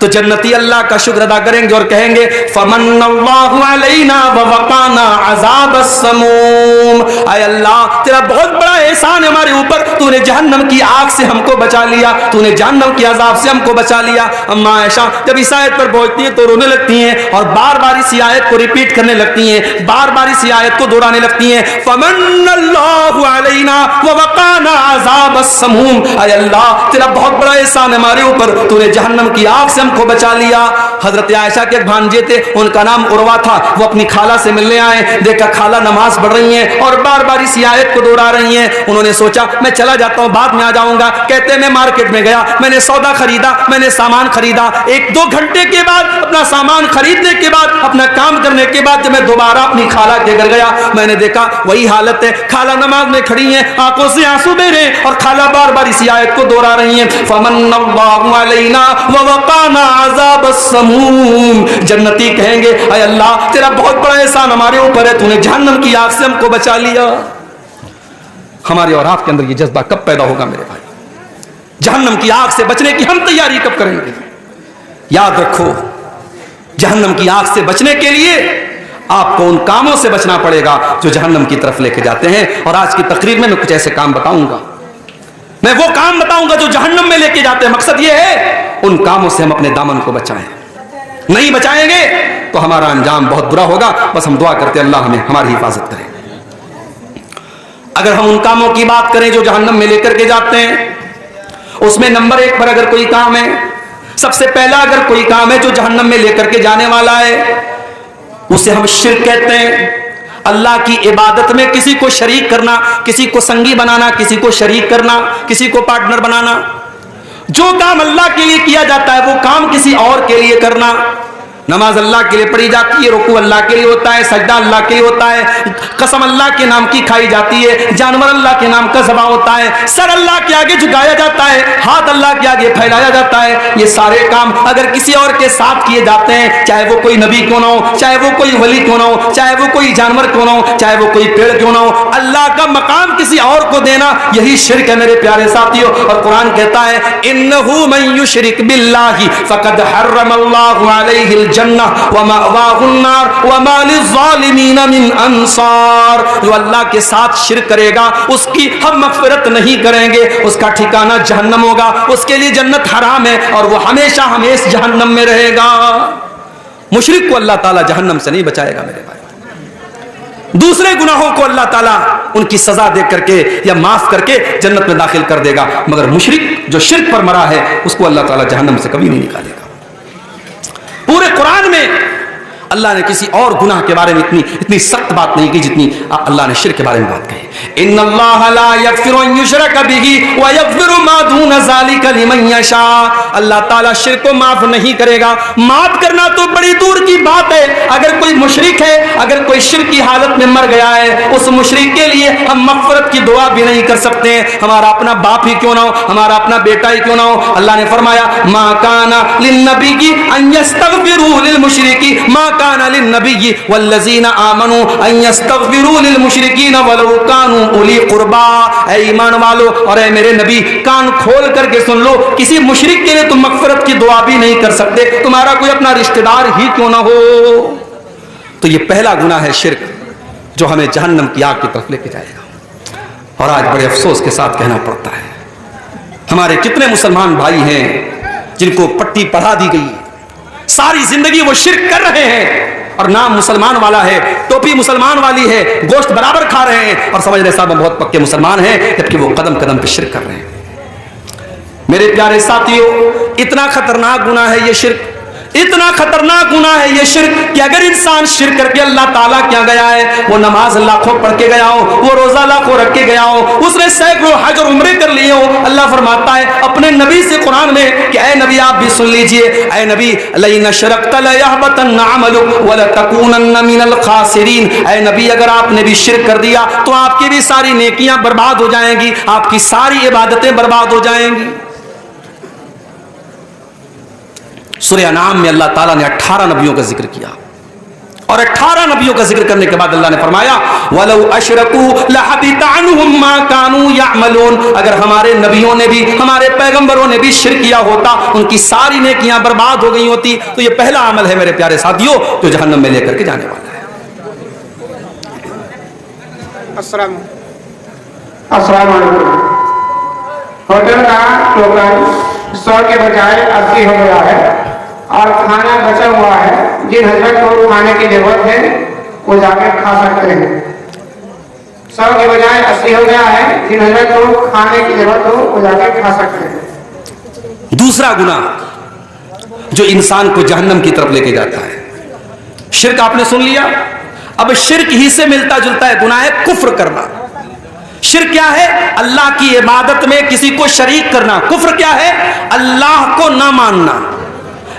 S1: तो जन्नती अल्लाह का शुक्र अदा करेंगे और कहेंगे फमन्नल्लाहु अलैना व वक़ाना अज़ाबस समूम। आय अल्लाह तेरा बहुत बड़ा एहसान है हमारे ऊपर, तूने जहन्नम की आग से हमको बचा लिया, तूने जहन्नम के अजाब से हमको बचा लिया। अम्मा आयशा जब इस आयत पर पहुंचती हैं तो रोने लगती हैं और बार बार इस आयत को रिपीट करने लगती हैं, बार बार इस आयत को दोहराने लगती हैं। फमन्नल्लाहु अलैना व वक़ाना अज़ाबस समूम, आय अल्लाह तेरा बहुत बड़ा एहसान है हमारे ऊपर, तूने जहन्नम की आग से हमको बचा लिया। हजरत आयशा के भांजे थे, उनका नाम उर्वा था, वो अपनी खाला से मिलने आए, देखा खाला नमाज पढ़ रही हैं और बार बार इस आयत को दोहरा रही हैं। उन्होंने सोचा मैं चला जाता हूं, बाद में आ जाऊंगा। कहते मैं मार्केट में गया, मैंने सौदा खरीदा, मैंने सामान खरीदा। 1-2 घंटे के बाद अपना सामान खरीदने के बाद, अपना काम करने के बाद जब मैं दोबारा अपनी खाला के घर गया, मैंने देखा वही हालत है, खाला नमाज में खड़ी हैं, आंखों से आंसू बह रहे हैं और खाला बार बार इस आयत को दोहरा रही हैं। फमन्नल्लाहु अलैना व वक़ाना अज़ाबस समूम, जन्नती कहेंगे अय अल्लाह तेरा बहुत बड़ा एहसान हमारे ऊपर है, तूने जहन्नम की आग से हमको बचा लिया। हमारे और आपके अंदर ये जज्बा कब पैदा होगा मेरे भाई? जहन्नम की आग से बचने की हम तैयारी कब करेंगे? याद रखो, जहन्नम की आग से बचने के लिए आपको उन कामों से बचना पड़ेगा जो जहन्नम की तरफ लेके जाते हैं। और आज की तकरीर में मैं कुछ ऐसे काम बताऊंगा, मैं वो काम बताऊंगा जो जहन्नम में लेके जाते हैं। मकसद ये है उन कामों से हम अपने दामन को बचाएं, नहीं बचाएंगे तो हमारा अंजाम बहुत बुरा होगा। बस हम दुआ करते हैं अल्लाह हमें हमारी हिफाजत करे। अगर हम उन कामों की बात करें जो जहन्नम में लेकर के जाते हैं, उसमें नंबर 1 पर अगर कोई काम है, सबसे पहला अगर कोई काम है जो जहन्नम में लेकर के जाने वाला है, उसे हम शिर्क कहते हैं। अल्लाह की इबादत में किसी को शरीक करना, किसी को संगी बनाना, किसी को शरीक करना, किसी को पार्टनर बनाना। जो काम अल्लाह के लिए किया जाता है वो काम किसी और के लिए करना। नमाज अल्लाह के लिए पढ़ी जाती है, रुकू अल्लाह के लिए होता है, सजदा अल्लाह के लिए होता है, कसम अल्लाह के नाम की खाई जाती है, जानवर अल्लाह के नाम का ज़बह होता है, सर अल्लाह के आगे झुकाया जाता है, हाथ अल्लाह के आगे फैलाया जाता है। ये सारे काम अगर किसी और के साथ किए जाते हैं, चाहे वो कोई नबी क्यों ना हो, चाहे वो कोई वली क्यों ना हो, चाहे वो कोई जानवर क्यों ना हो, चाहे वो कोई पेड़ क्यों ना हो, अल्लाह का मकाम किसी और को देना, यही शिर्क है मेरे प्यारे साथियों। और कुरान कहता है इन्नहु मन युशरिक बिल्लाहि फक़द हर्रमल्लाहु अलैहिल जन्नह व मअवाहुन नार व मा लिज़्ज़ालिमीन मिन अंसार। जो अल्लाह के साथ शिर्क करेगा उसकी हम मग़फ़िरत नहीं करेंगे, उसका ठिकाना जहन्नम होगा, उसके लिए जन्नत हराम है और वो हमेशा हमेशा जहन्नम में रहेगा। मुशरिक को अल्लाह ताला जहन्नम से नहीं बचाएगा मेरे भाई। दूसरे गुनाहों को अल्लाह ताला उनकी सजा दे करके या माफ करके जन्नत में दाखिल कर देगा, मगर मुशरिक जो शिर्क पर मरा है उसको अल्लाह ताला जहन्नम से कभी नहीं निकालेगा। पूरे कुरान में अल्लाह ने किसी और गुनाह के बारे में इतनी सख्त बात नहीं की जितनी अल्लाह ने शिर्क के बारे में बात कही। इन्नल्लाह ला यग़फ़िरु अन युशरका बिही व यग़फ़िरु मा दून ज़ालिका लिमन यशा। अल्लाह ताला शिर्क को माफ नहीं करेगा। माफ करना तो बड़ी दूर की बात है, अगर कोई मुशरिक है, अगर कोई शिर्क की हालत में मर गया है, उस मुशरिक के लिए हम मग़फ़िरत की दुआ भी नहीं कर सकते हैं, हमारा अपना बाप ही क्यों ना हो, हमारा अपना बेटा ही क्यों ना हो। अल्लाह ने फरमाया मा काना लिन्नबी अन यस्तग़फ़िरू लिल मुशरिकी मा काना लिन्नबी वल्लज़ीना आमनू अन यस्तग़फ़िरू लिल मुशरिकीन वलौ कानू उली क़ुरबा। ऐ ईमान वालो और ऐ मेरे नबी, कान खोल करके सुन लो, किसी मुशरिक के लिए तुम मग़फ़िरत की दुआ भी नहीं कर सकते, तुम्हारा कोई अपना रिश्तेदार ही क्यों ना हो। तो ये पहला गुनाह है शिर्क, जो हमें जहन्नम की आग की तरफ लेके जाएगा। और आज बड़े अफसोस के साथ कहना पड़ता है, हमारे कितने मुसलमान भाई हैं जिनको पट्टी पढ़ा दी गई, सारी जिंदगी वो शिर्क कर रहे हैं और नाम मुसलमान वाला है, टोपी मुसलमान वाली है, गोश्त बराबर खा रहे हैं और समझ रहे साहब हम बहुत पक्के मुसलमान हैं, जबकि वो कदम कदम पे शिर्क कर रहे हैं। मेरे प्यारे साथियों, इतना खतरनाक गुनाह है ये शिर्क, इतना खतरनाक गुनाह है ये शिर्क कि अगर इंसान शिर्क करके अल्लाह ताला क्या गया है, वो नमाज लाखों पढ़ के गया हो, वो रोजा लाखों रख के गया हो, उसने सैकड़ों हज और उम्रे कर लिए हो, अल्लाह फरमाता है अपने नबी से कुरान में कि ऐ नबी आप भी सुन लीजिए, ऐ नबी लइन अशरकत लयहबतन्न अमलुक व लतकूनन्न मिनल खासिरीन। ऐ नबी अगर आपने भी शिर्क कर दिया तो आपकी भी सारी नेकियां बर्बाद हो जाएंगी, आपकी सारी इबादतें बर्बाद हो जाएंगी। सूरह अनाम में अल्लाह ताला ने 18 नबियों का जिक्र किया और 18 नबियों का जिक्र करने के बाद अल्लाह ने फरमाया वलौ अशरकू लहबित अन्हुम मा कानू यअमलून। अगर हमारे नबियों ने भी, हमारे पैगंबरों ने भी शिर्क किया होता, उनकी सारी नेकियां बर्बाद हो गई होती। तो ये पहला अमल है मेरे प्यारे साथियों जो जहन्नम में लेकर के जाने वाला है।
S2: अस्सलाम वालेकुम। होटल का टोकन 100 के बजाय 80 हो गया है और खाना बचा हुआ है। जिन हजरत को खाने की जरूरत है वो जाके खा सकते हैं। 100 के बजाय 80 हो गया है। जिन हजरत को खाने की जरूरत हो वो जाके खा सकते हैं।
S1: दूसरा गुनाह जो इंसान को जहन्नम की तरफ लेके जाता है, शिर्क आपने सुन लिया। अब शिर्क ही से मिलता जुलता है गुनाह है कुफ्र करना। शिर्क क्या है? अल्लाह की इबादत में किसी को शरीक करना। कुफ्र क्या है? अल्लाह को ना मानना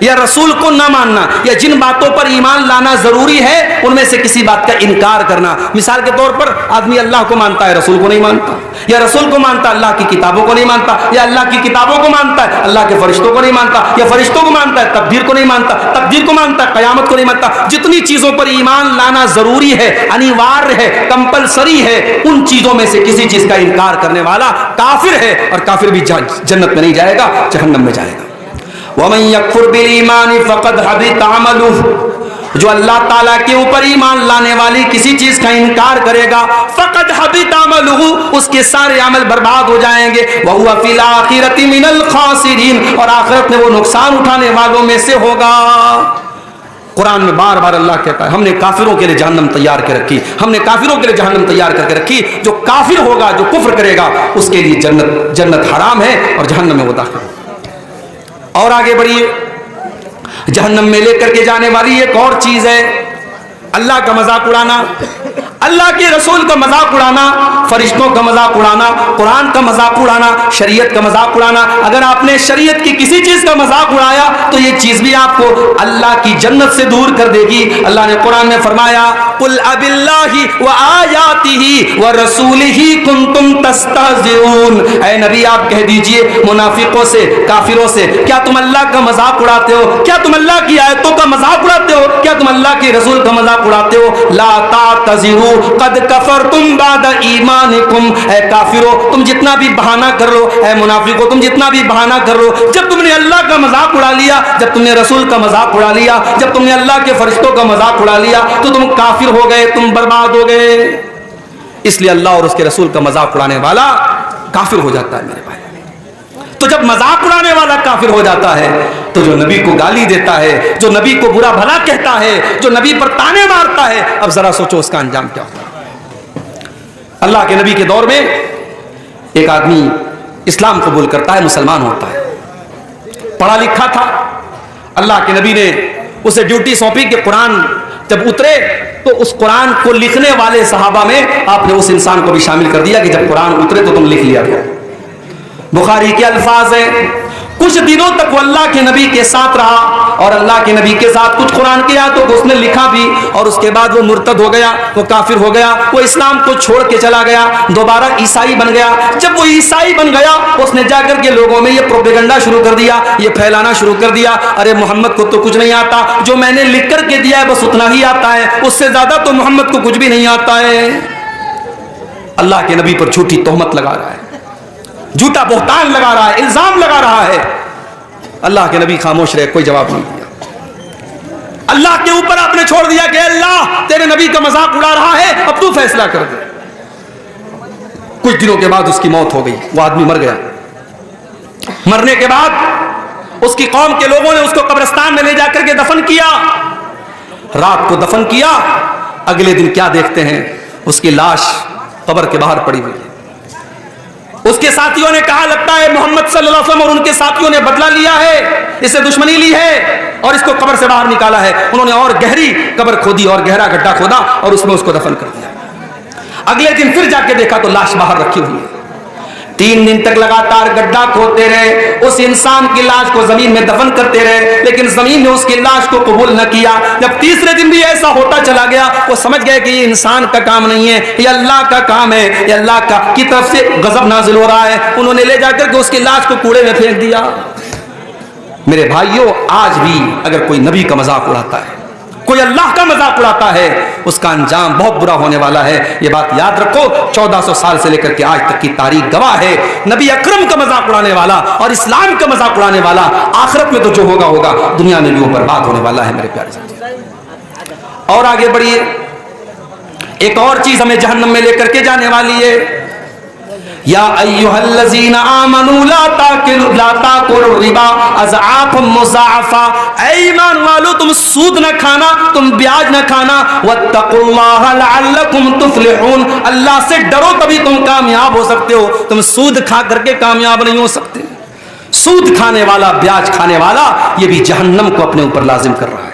S1: या रसूल को ना मानना या जिन बातों पर ईमान लाना जरूरी है उनमें से किसी बात का इनकार करना। मिसाल के तौर पर आदमी अल्लाह को मानता है, रसूल को नहीं मानता, या रसूल को मानता है, अल्लाह की किताबों को नहीं मानता, या अल्लाह की किताबों को मानता है, अल्लाह के फरिश्तों को नहीं मानता, या फरिश्तों को मानता है, तकदीर को नहीं मानता, तकदीर को मानता है, कयामत को नहीं मानता। जितनी चीजों पर ईमान लाना जरूरी है, अनिवार्य है, कंपलसरी है, उन चीजों में से किसी चीज का इनकार करने वाला काफिर है और काफिर भी जन्नत में नहीं जाएगा, जहन्नम में जाएगा। वमन यकफुर बिल ईमान फक़द हबित अमलुहु, जो अल्लाह ताला के ऊपर ईमान लाने वाली किसी चीज का इनकार करेगा, फक़द हबित अमलुहु, उसके सारे अमल बर्बाद हो जाएंगे। वहुवा फिल आखिरति मिनल खासिरीन, और आखिरत में वो नुकसान उठाने वालों में से होगा। कुरान में बार बार अल्लाह कहता है हमने काफिरों के लिए जहन्नम तैयार कर रखी, हमने काफिरों के लिए जहन्नम तैयार करके रखी। जो काफिर होगा, जो कुफ्र करेगा, उसके लिए जन्नत हराम है और जहन्नम में वो दाखिल। और आगे बढ़िए, जहन्नम में लेकर के जाने वाली एक और चीज है अल्लाह का मजाक उड़ाना, अल्लाह के रसूल का मजाक उड़ाना, फरिश्तों का मजाक उड़ाना, कुरान का मजाक उड़ाना, शरीयत का मजाक उड़ाना। अगर आपने शरीयत की किसी चीज का मजाक उड़ाया तो ये चीज भी आपको अल्लाह की जन्नत से दूर कर देगी। अल्लाह ने कुरान में फरमाया, कुल अबिल्लाहि व आयातिही व रसूलिही कुंतुम तस्तहज़िऊन। ऐ नबी आप कह दीजिए मुनाफिकों से, काफिरों से, क्या तुम अल्लाह का मजाक उड़ाते हो? क्या तुम अल्लाह की आयतों का मजाक उड़ाते हो? क्या तुम अल्लाह के रसूल का मजाक उड़ाते हो? ला तातज़िरू कद कफरतुम बाद ईमानिकुम। ऐ काफिरो तुम जितना भी बहाना कर लो, ऐ मुनाफिको तुम जितना भी बहाना कर लो, जब तुमने अल्लाह का मजाक उड़ा लिया, जब तुमने रसूल का मजाक उड़ा लिया, जब तुमने अल्लाह के फरिश्तों का मजाक उड़ा लिया तो तुम काफिर हो गए, तुम बर्बाद हो गए। इसलिए अल्लाह और उसके रसूल का मजाक उड़ाने वाला काफिर हो जाता है मेरे भाई। तो जब मजाक उड़ाने वाला काफिर हो जाता है तो जो नबी को गाली देता है, जो नबी को बुरा भला कहता है, जो नबी पर ताने मारता है, अब जरा सोचो उसका अंजाम क्या होता है। अल्लाह के नबी के दौर में एक आदमी इस्लाम कबूल करता है, मुसलमान होता है, पढ़ा लिखा था। अल्लाह के नबी ने उसे ड्यूटी सौंपी कि कुरान जब उतरे तो उस कुरान को लिखने वाले सहाबा में आपने उस इंसान को भी शामिल कर दिया कि जब कुरान उतरे तो तुम लिख लिया करो। बुखारी के अल्फाज है, कुछ दिनों तक वो अल्लाह के नबी के साथ रहा और अल्लाह के नबी के साथ कुछ कुरान की आयतों को उसने लिखा भी, और उसके बाद वो मुर्तद हो गया, वो काफिर हो गया, वो इस्लाम को छोड़ के चला गया, दोबारा ईसाई बन गया। जब वो ईसाई बन गया उसने जाकर के लोगों में ये प्रोपेगेंडा शुरू कर दिया, ये फैलाना शुरू कर दिया, अरे मोहम्मद को तो कुछ नहीं आता, जो मैंने लिख कर के दिया है बस उतना ही आता है, उससे ज्यादा तो मोहम्मद को कुछ भी नहीं आता है। अल्लाह के नबी पर झूठी तोहमत लगा रहा है, झूठा बोहतान लगा रहा है, इल्जाम लगा रहा है। अल्लाह के नबी खामोश रहे, कोई जवाब नहीं दिया। अल्लाह के ऊपर आपने छोड़ दिया कि अल्लाह तेरे नबी का मजाक उड़ा रहा है, अब तू फैसला कर दे। कुछ दिनों के बाद उसकी मौत हो गई, वो आदमी मर गया। मरने के बाद उसकी कौम के लोगों ने उसको कब्रिस्तान में ले जाकर के दफन किया। रात को दफन किया, अगले दिन क्या देखते हैं, उसकी लाश कब्र के बाहर पड़ी हुई है। उसके साथियों ने कहा लगता है मोहम्मद सल्लल्लाहु अलैहि वसल्लम और उनके साथियों ने बदला लिया है, इससे दुश्मनी ली है और इसको कब्र से बाहर निकाला है। उन्होंने और गहरी कब्र खोदी और गहरा गड्ढा खोदा और उसमें उसको दफन कर दिया। अगले दिन फिर जाके देखा तो लाश बाहर रखी हुई है। 3 दिन तक लगातार गड्ढा खोदते रहे, उस इंसान की लाश को जमीन में दफन करते रहे, लेकिन जमीन ने उसकी लाश को कबूल न किया। जब तीसरे दिन भी ऐसा होता चला गया, वो समझ गए कि ये इंसान का काम नहीं है, ये अल्लाह का काम है, ये अल्लाह का की तरफ से गजब नाजिल हो रहा है। उन्होंने ले जाकर के उसकी लाश को कूड़े में फेंक दिया। मेरे भाइयों, आज भी अगर कोई नबी का मजाक उड़ाता है, कोई अल्लाह का मजाक उड़ाता है, उसका अंजाम बहुत बुरा होने वाला है। ये बात याद रखो। 1400 साल से लेकर के आज तक की तारीख गवाह है। नबी अकरम का मजाक उड़ाने वाला और इस्लाम का मजाक उड़ाने वाला आखिरत में तो जो होगा होगा, दुनिया में भी वो बर्बाद होने वाला है मेरे प्यारे साथी। और आगे बढ़िए, एक और चीज हमें जहन्नम में लेकर के जाने वाली है। या अय्युहल्लज़ीना आमनू ला ताकुलु रिबा अज़आफ़न मुज़ाअफ़ा, ऐ ईमान वालो तुम सूद न खाना, तुम ब्याज न खाना। वत्तक़ुल्लाह लअल्लकुम तुफ़्लिहून, अल्लाह से डरो तभी तुम कामयाब हो सकते हो, तुम सूद खा करके कामयाब नहीं हो सकते। सूद खाने वाला, ब्याज खाने वाला, ये भी जहन्नम को अपने ऊपर लाजिम कर रहा है।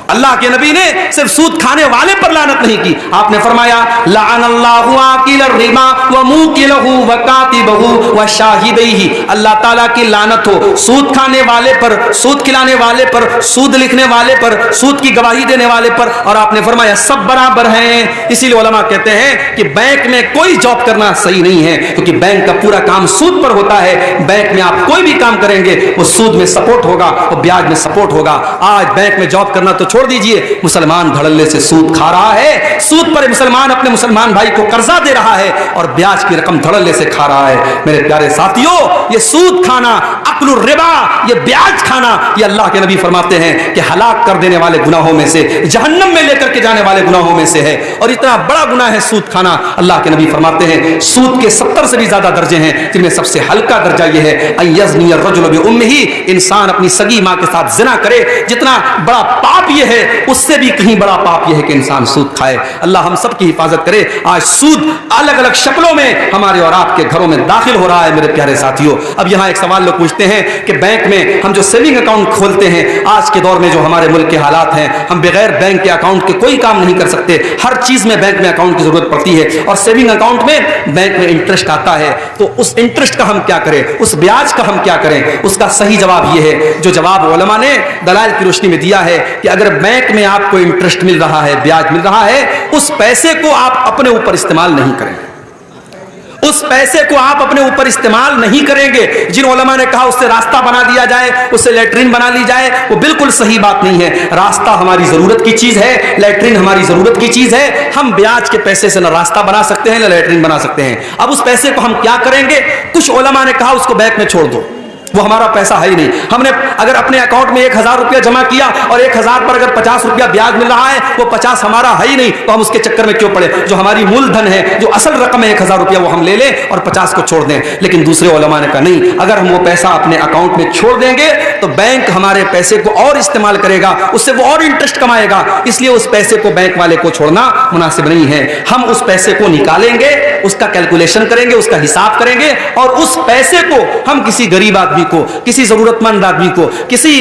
S1: अल्लाह के नबी ने सिर्फ सूद खाने वाले पर लानत नहीं की, आपने फरमाया लअनल्लाहु आकिल रिबा व मुकिलहु व कातिबहु व शाहिदैहि, अल्लाह ताला की लानत हो सूद खाने वाले पर, सूद खिलाने वाले पर, सूद लिखने वाले पर, सूद की गवाही देने वाले पर। और आपने फरमाया सब बराबर हैं। इसीलिए उलमा कहते हैं कि बैंक में कोई जॉब करना सही नहीं है, क्योंकि बैंक का पूरा काम सूद पर होता है। बैंक में आप कोई भी काम करेंगे वो सूद में सपोर्ट होगा, वो ब्याज में सपोर्ट होगा। आज बैंक में जॉब करना तो छोड़ दीजिए, मुसलमान धड़ल्ले से सूद खा रहा है, सूद पर मुसलमान अपने मुसलमान भाई को कर्जा दे रहा है और ब्याज की रकम धड़ल्ले से खा रहा है। मेरे प्यारे साथियों, ये सूद खाना, अक्लुर रिबा, ये ब्याज खाना, ये अल्लाह के नबी फरमाते हैं कि हलाक कर देने वाले गुनाहों में से, जहन्नम में लेकर के जाने वाले गुनाहों में से है। और इतना बड़ा गुनाह है सूद खाना। अल्लाह के नबी फरमाते हैं सूद के 70 से भी ज्यादा दर्जे हैं, जिनमें सबसे हल्का दर्जा यह है अयज़नी अर्रजुलु बिउम्मिही, इंसान अपनी सगी मां के साथ जिना करे। जितना बड़ा पाप यह है, उससे भी कहीं बड़ा पाप यह है कि इंसान सूद खाए। अल्लाह हम सब की हिफाजत करे। आज सूद अलग अलग शक्लों में हमारे और आपके घरों में दाखिल हो रहा है। मेरे प्यारे साथियों, अब यहां एक सवाल लोग पूछते हैं कि बैंक में हम जो सेविंग अकाउंट खोलते हैं, आज के दौर में जो हमारे मुल्क के हालात हैं, हम बगैर बैंक के अकाउंट के कोई काम नहीं कर सकते। हर चीज में बैंक में अकाउंट की जरूरत पड़ती है और सेविंग अकाउंट में बैंक में इंटरेस्ट आता है। तो उस इंटरेस्ट का हम क्या करें, उस ब्याज का हम क्या करें? उसका सही जवाब यह है जो जवाब उलमा ने दलाइल की रोशनी में दिया है कि अगर बैंक में आपको इंटरेस्ट मिल रहा है, ब्याज मिल रहा है, उस पैसे को आप अपने ऊपर इस्तेमाल नहीं करें। उस पैसे को आप अपने ऊपर इस्तेमाल नहीं करेंगे। जिन उलमा ने कहा उससे रास्ता बना दिया जाए, उससे लैट्रिन बना ली जाए, वो बिल्कुल सही बात नहीं है। रास्ता हमारी जरूरत की चीज है, लैट्रिन हमारी जरूरत की चीज है। हम ब्याज के पैसे से ना रास्ता बना सकते हैं ना लैट्रिन बना सकते हैं। अब उस पैसे को हम क्या करेंगे? कुछ उलमा ने कहा उसको बैंक में छोड़ दो, वो हमारा पैसा है ही नहीं। हमने अगर अपने अकाउंट में 1000 रुपया जमा किया और 1000 पर अगर 50 रुपया ब्याज मिल रहा है, वो 50 हमारा है ही नहीं, तो हम उसके चक्कर में क्यों पड़े? जो हमारी मूलधन है, जो असल रकम है 1000 रुपया, वो हम ले लें और 50 को छोड़ दें। लेकिन दूसरे उलमा ने कहा नहीं, अगर हम वो पैसा अपने अकाउंट में छोड़ देंगे तो बैंक हमारे पैसे को और इस्तेमाल करेगा, उससे वो और इंटरेस्ट कमाएगा। इसलिए उस पैसे को बैंक वाले को छोड़ना मुनासिब नहीं है। हम उस पैसे को निकालेंगे, उसका कैलकुलेशन करेंगे, उसका हिसाब करेंगे और उस पैसे को हम किसी गरीब आदमी को, किसी जरूरतमंद आदमी को, किसी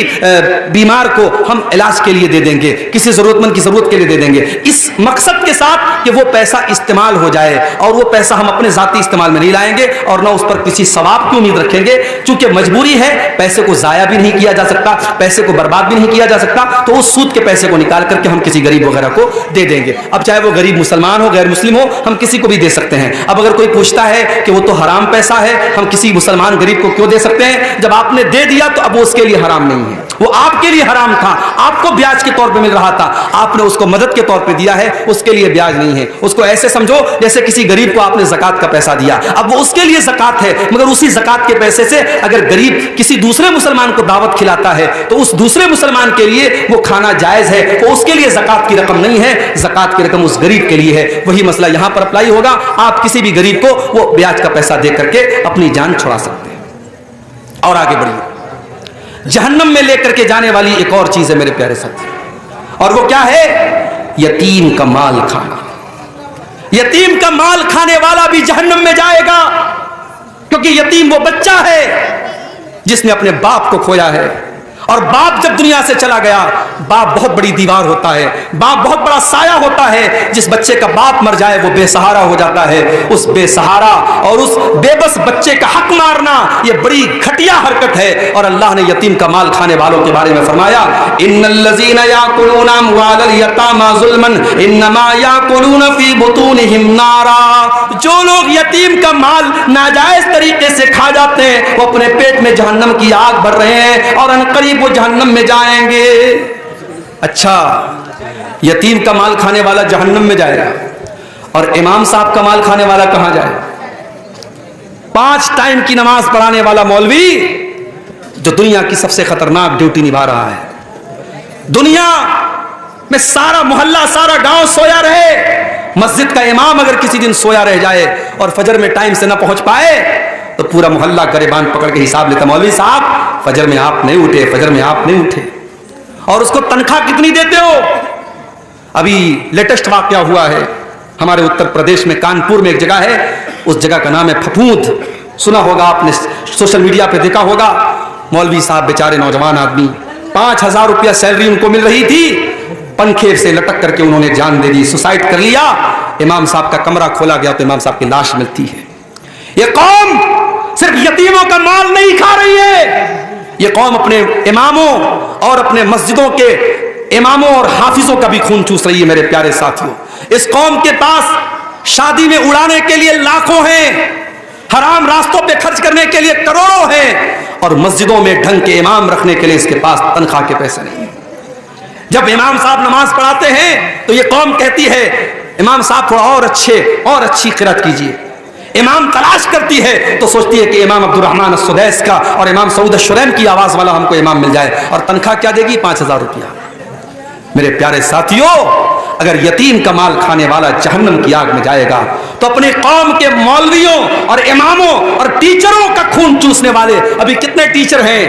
S1: बीमार को हम इलाज के लिए दे देंगे, किसी जरूरतमंद की जरूरत के लिए दे देंगे, इस मकसद के साथ कि वो पैसा इस्तेमाल हो जाए। और वो पैसा हम अपने जाती इस्तेमाल में नहीं लाएंगे और ना उस पर किसी सवाब की उम्मीद रखेंगे। चूंकि मजबूरी है, पैसे को जाया भी नहीं किया जा सकता, पैसे को बर्बाद भी नहीं किया जा सकता, तो उस सूद के पैसे को निकाल करके हम किसी गरीब वगैरह को दे देंगे। अब चाहे वो गरीब मुसलमान हो, गैर मुस्लिम हो, हम किसी को भी दे सकते हैं। अब अगर कोई पूछता है कि वो तो हराम पैसा है, हम किसी मुसलमान गरीब को क्यों दे सकते हैं? जब आपने दे दिया तो अब वो उसके लिए हराम नहीं है, वो आपके लिए हराम था। आपको ब्याज के तौर पे मिल रहा था, आपने उसको मदद के तौर पे दिया है, उसके लिए ब्याज नहीं है। उसको ऐसे समझो जैसे किसी गरीब को आपने ज़कात का पैसा दिया, अब वो उसके लिए ज़कात है, मगर उसी ज़कात के पैसे से अगर गरीब किसी दूसरे मुसलमान को दावत खिलाता है तो उस दूसरे मुसलमान के लिए वो खाना जायज़ है, वो उसके लिए ज़कात की रकम नहीं है, ज़कात की रकम उस गरीब के लिए है। वही मसला यहां पर अप्लाई होगा। आप किसी भी गरीब को वो ब्याज का पैसा दे करके अपनी जान छुड़ा सकते हैं। और आगे बढ़िए, जहन्नम में लेकर के जाने वाली एक और चीज है मेरे प्यारे साथी, और वो क्या है? यतीम का माल खाना। यतीम का माल खाने वाला भी जहन्नम में जाएगा, क्योंकि यतीम वो बच्चा है जिसने अपने बाप को खोया है। और बाप जब दुनिया से चला गया, बाप बहुत बड़ी दीवार होता है, बाप बहुत बड़ा साया होता है। जिस बच्चे का बाप मर जाए वो बेसहारा हो जाता है। उस बेसहारा और उस बेबस बच्चे का हक मारना ये बड़ी घटिया हरकत है। और अल्लाह ने यतीम का माल खाने वालों के बारे में फरमाया, इन्नल्लज़ीना याकुलूना अम्वालल यतामा ज़ुल्मन इन्नमा याकुलूना फी बुतूनिहिम नारा। जो लोग यतीम का माल नाजायज तरीके से खा जाते हैं, वो अपने पेट में जहन्नम की आग भर रहे हैं और अनकरीब वो जहन्नम में जाएंगे। अच्छा, यतीम का माल खाने वाला जहन्नम में जाएगा और इमाम साहब का माल खाने वाला कहां जाए? 5 टाइम की नमाज पढ़ाने वाला मौलवी जो दुनिया की सबसे खतरनाक ड्यूटी निभा रहा है। दुनिया में सारा मोहल्ला सारा गांव सोया रहे। मस्जिद का इमाम अगर किसी दिन सोया रह जाए और फजर में टाइम से ना पहुंच पाए तो पूरा मोहल्ला गरेबान पकड़ के हिसाब लेता, मौलवी साहब फजर में आप नहीं उठे, फजर में आप नहीं उठे। और उसको तनख्वाह कितनी देते हो? अभी लेटेस्ट वाकया हुआ है हमारे उत्तर प्रदेश में, कानपुर में एक जगह है, उस जगह का नाम है फफूंद। सुना होगा आपने, सोशल मीडिया पे देखा होगा। मौलवी साहब बेचारे नौजवान आदमी, 5,000 रुपया सैलरी उनको मिल रही थी, पंखे से लटक करके उन्होंने जान दे दी, सुसाइड कर लिया। इमाम साहब का कमरा खोला गया तो इमाम साहब की लाश मिलती है। ये कौम सिर्फ यतीमों का माल नहीं खा रही है, ये कौम अपने इमामों और अपने मस्जिदों के इमामों और हाफिजों का भी खून चूस रही है। मेरे प्यारे साथियों, इस कौम के पास शादी में उड़ाने के लिए लाखों हैं, हराम रास्तों पे खर्च करने के लिए करोड़ों हैं, और मस्जिदों में ढंग के इमाम रखने के लिए इसके पास तनख्वाह के पैसे नहीं है। जब इमाम साहब नमाज पढ़ाते हैं तो ये कौम कहती है इमाम साहब थोड़ा और अच्छी क़िरात कीजिए। इमाम तलाश करती है तो सोचती है कि इमाम अब्दुर्रहमान अस्सुदैस का और इमाम सऊद अश-शुरैम की आवाज वाला हमको इमाम मिल जाए, और तनख्वाह क्या देगी? 5,000 रुपया। मेरे प्यारे साथियों, अगर यतीम का माल खाने वाला जहन्नम की आग में जाएगा तो अपने कौम के मौलवियों और इमामों और टीचरों का खून चूसने वाले अभी कितने टीचर हैं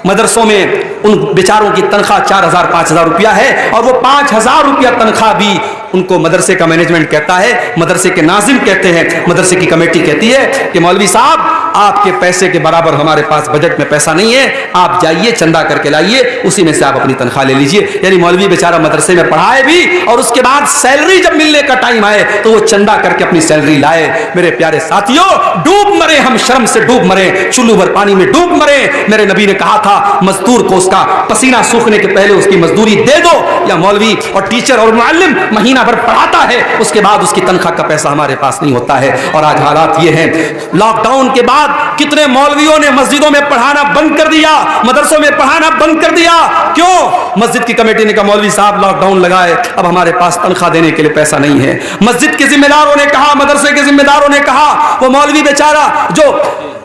S1: मदरसों में, उन बेचारों की तनख्वाह 4,000 5,000 रुपया है, और वो 5,000 रुपया तनख्वाह भी उनको मदरसे का मैनेजमेंट कहता है, मदरसे के नाजिम कहते हैं, मदरसे की कमेटी कहती है कि मौलवी साहब आपके पैसे के बराबर हमारे पास बजट में पैसा नहीं है, आप जाइए चंदा करके लाइए, उसी में से आप अपनी तनख्वाह ले लीजिए। यानी मौलवी बेचारा मदरसे में पढ़ाए भी और उसके बाद सैलरी जब मिलने का टाइम आए तो वो चंदा करके अपनी सैलरी लाए। मेरे प्यारे साथियों, डूब मरे हम, शर्म से डूब मरे, चुल्लू भर पानी में डूब मरे। मेरे नबी ने कहा था मजदूर को उसका पसीना सूखने के पहले उसकी मजदूरी दे दो। या मौलवी और टीचर और मुअल्लिम महीना भर पढ़ाता है, उसके बाद उसकी तनख्वाह का पैसा हमारे पास नहीं होता है। और आज हालात ये हैं, लॉकडाउन के बाद कितने मौलवियों ने मस्जिदों में पढ़ाना बंद कर दिया, मदरसों में पढ़ाना बंद कर दिया। क्यों? मस्जिद की कमेटी ने कहा मौलवी साहब लॉकडाउन लगाए, अब हमारे पास तनख्वाह देने के लिए पैसा नहीं है। मस्जिद के जिम्मेदारों ने कहा, मदरसे के जिम्मेदारों ने कहा, वो मौलवी बेचारा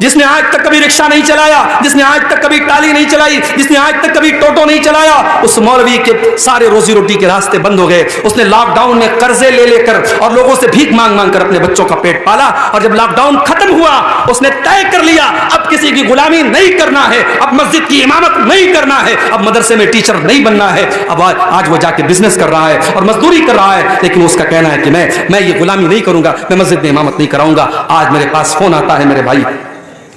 S1: जिसने आज तक कभी रिक्शा नहीं चलाया, जिसने आज तक कभी टाली नहीं चलाई, जिसने आज तक कभी टोटो नहीं चलाया, उस मौलवी के सारे रोजी रोटी के रास्ते बंद हो गए। उसने लॉकडाउन में कर्जे ले लेकर और लोगों से भीख मांग मांग कर अपने बच्चों का पेट पाला। और जब लॉकडाउन खत्म हुआ उसने तय कर लिया अब किसी की गुलामी नहीं करना है, अब मस्जिद की इमामत नहीं करना है, अब मदरसे में टीचर नहीं बनना है। अब आज वो जाके बिजनेस कर रहा है और मजदूरी कर रहा है, लेकिन उसका कहना है कि मैं ये गुलामी नहीं करूंगा, मैं मस्जिद में इमामत नहीं कराऊंगा। आज मेरे पास फोन आता है मेरे भाई,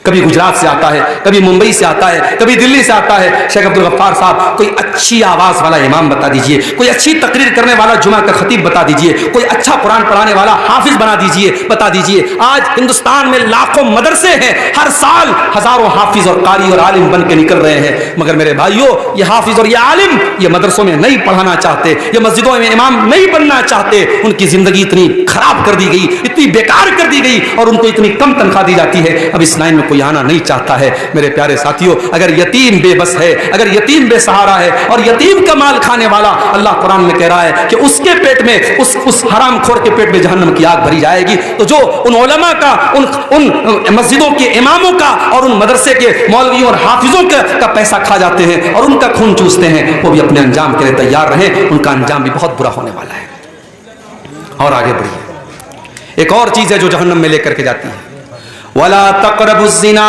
S1: कभी गुजरात से आता है, कभी मुंबई से आता है, कभी दिल्ली से आता है, शेख अब्दुल गफ्फार साहब कोई अच्छी आवाज वाला इमाम बता दीजिए, कोई अच्छी तकरीर करने वाला जुमा का खतीब बता दीजिए, कोई अच्छा कुरान पढ़ाने वाला हाफिज बना दीजिए, बता दीजिए। आज हिंदुस्तान में लाखों मदरसे हैं, हर साल हजारों हाफिज और कारी और आलिम बन के निकल रहे हैं, मगर मेरे भाइयों ये हाफिज और ये आलिम ये मदरसों में नहीं पढ़ाना चाहते, ये मस्जिदों में इमाम नहीं बनना चाहते। उनकी जिंदगी इतनी खराब कर दी गई, इतनी बेकार कर दी गई और उनको इतनी कम तनख्वाह दी जाती है, अब इस लाइन में आना नहीं चाहता है। मेरे प्यारे साथियों, अगर यतीम बेबस है, अगर यतीम बेसहारा है और यतीम का माल खाने वाला, अल्लाह कुरान में कह रहा है कि उसके पेट में उस हरामखोर के पेट में जहन्नम की आग भरी जाएगी। तो जो उन उलमा का, उन मस्जिदों के इमामों का और उन मदरसे के मौलवियों और हाफिजों का पैसा खा जाते हैं और उनका खून चूसते हैं, वो भी अपने अंजाम के लिए तैयार रहें, उनका अंजाम भी बहुत बुरा होने वाला है। और आगे बढ़िए, एक और चीज है जो जहन्नम में लेकर के जाती है, वला तक़रबुज़्ज़िना,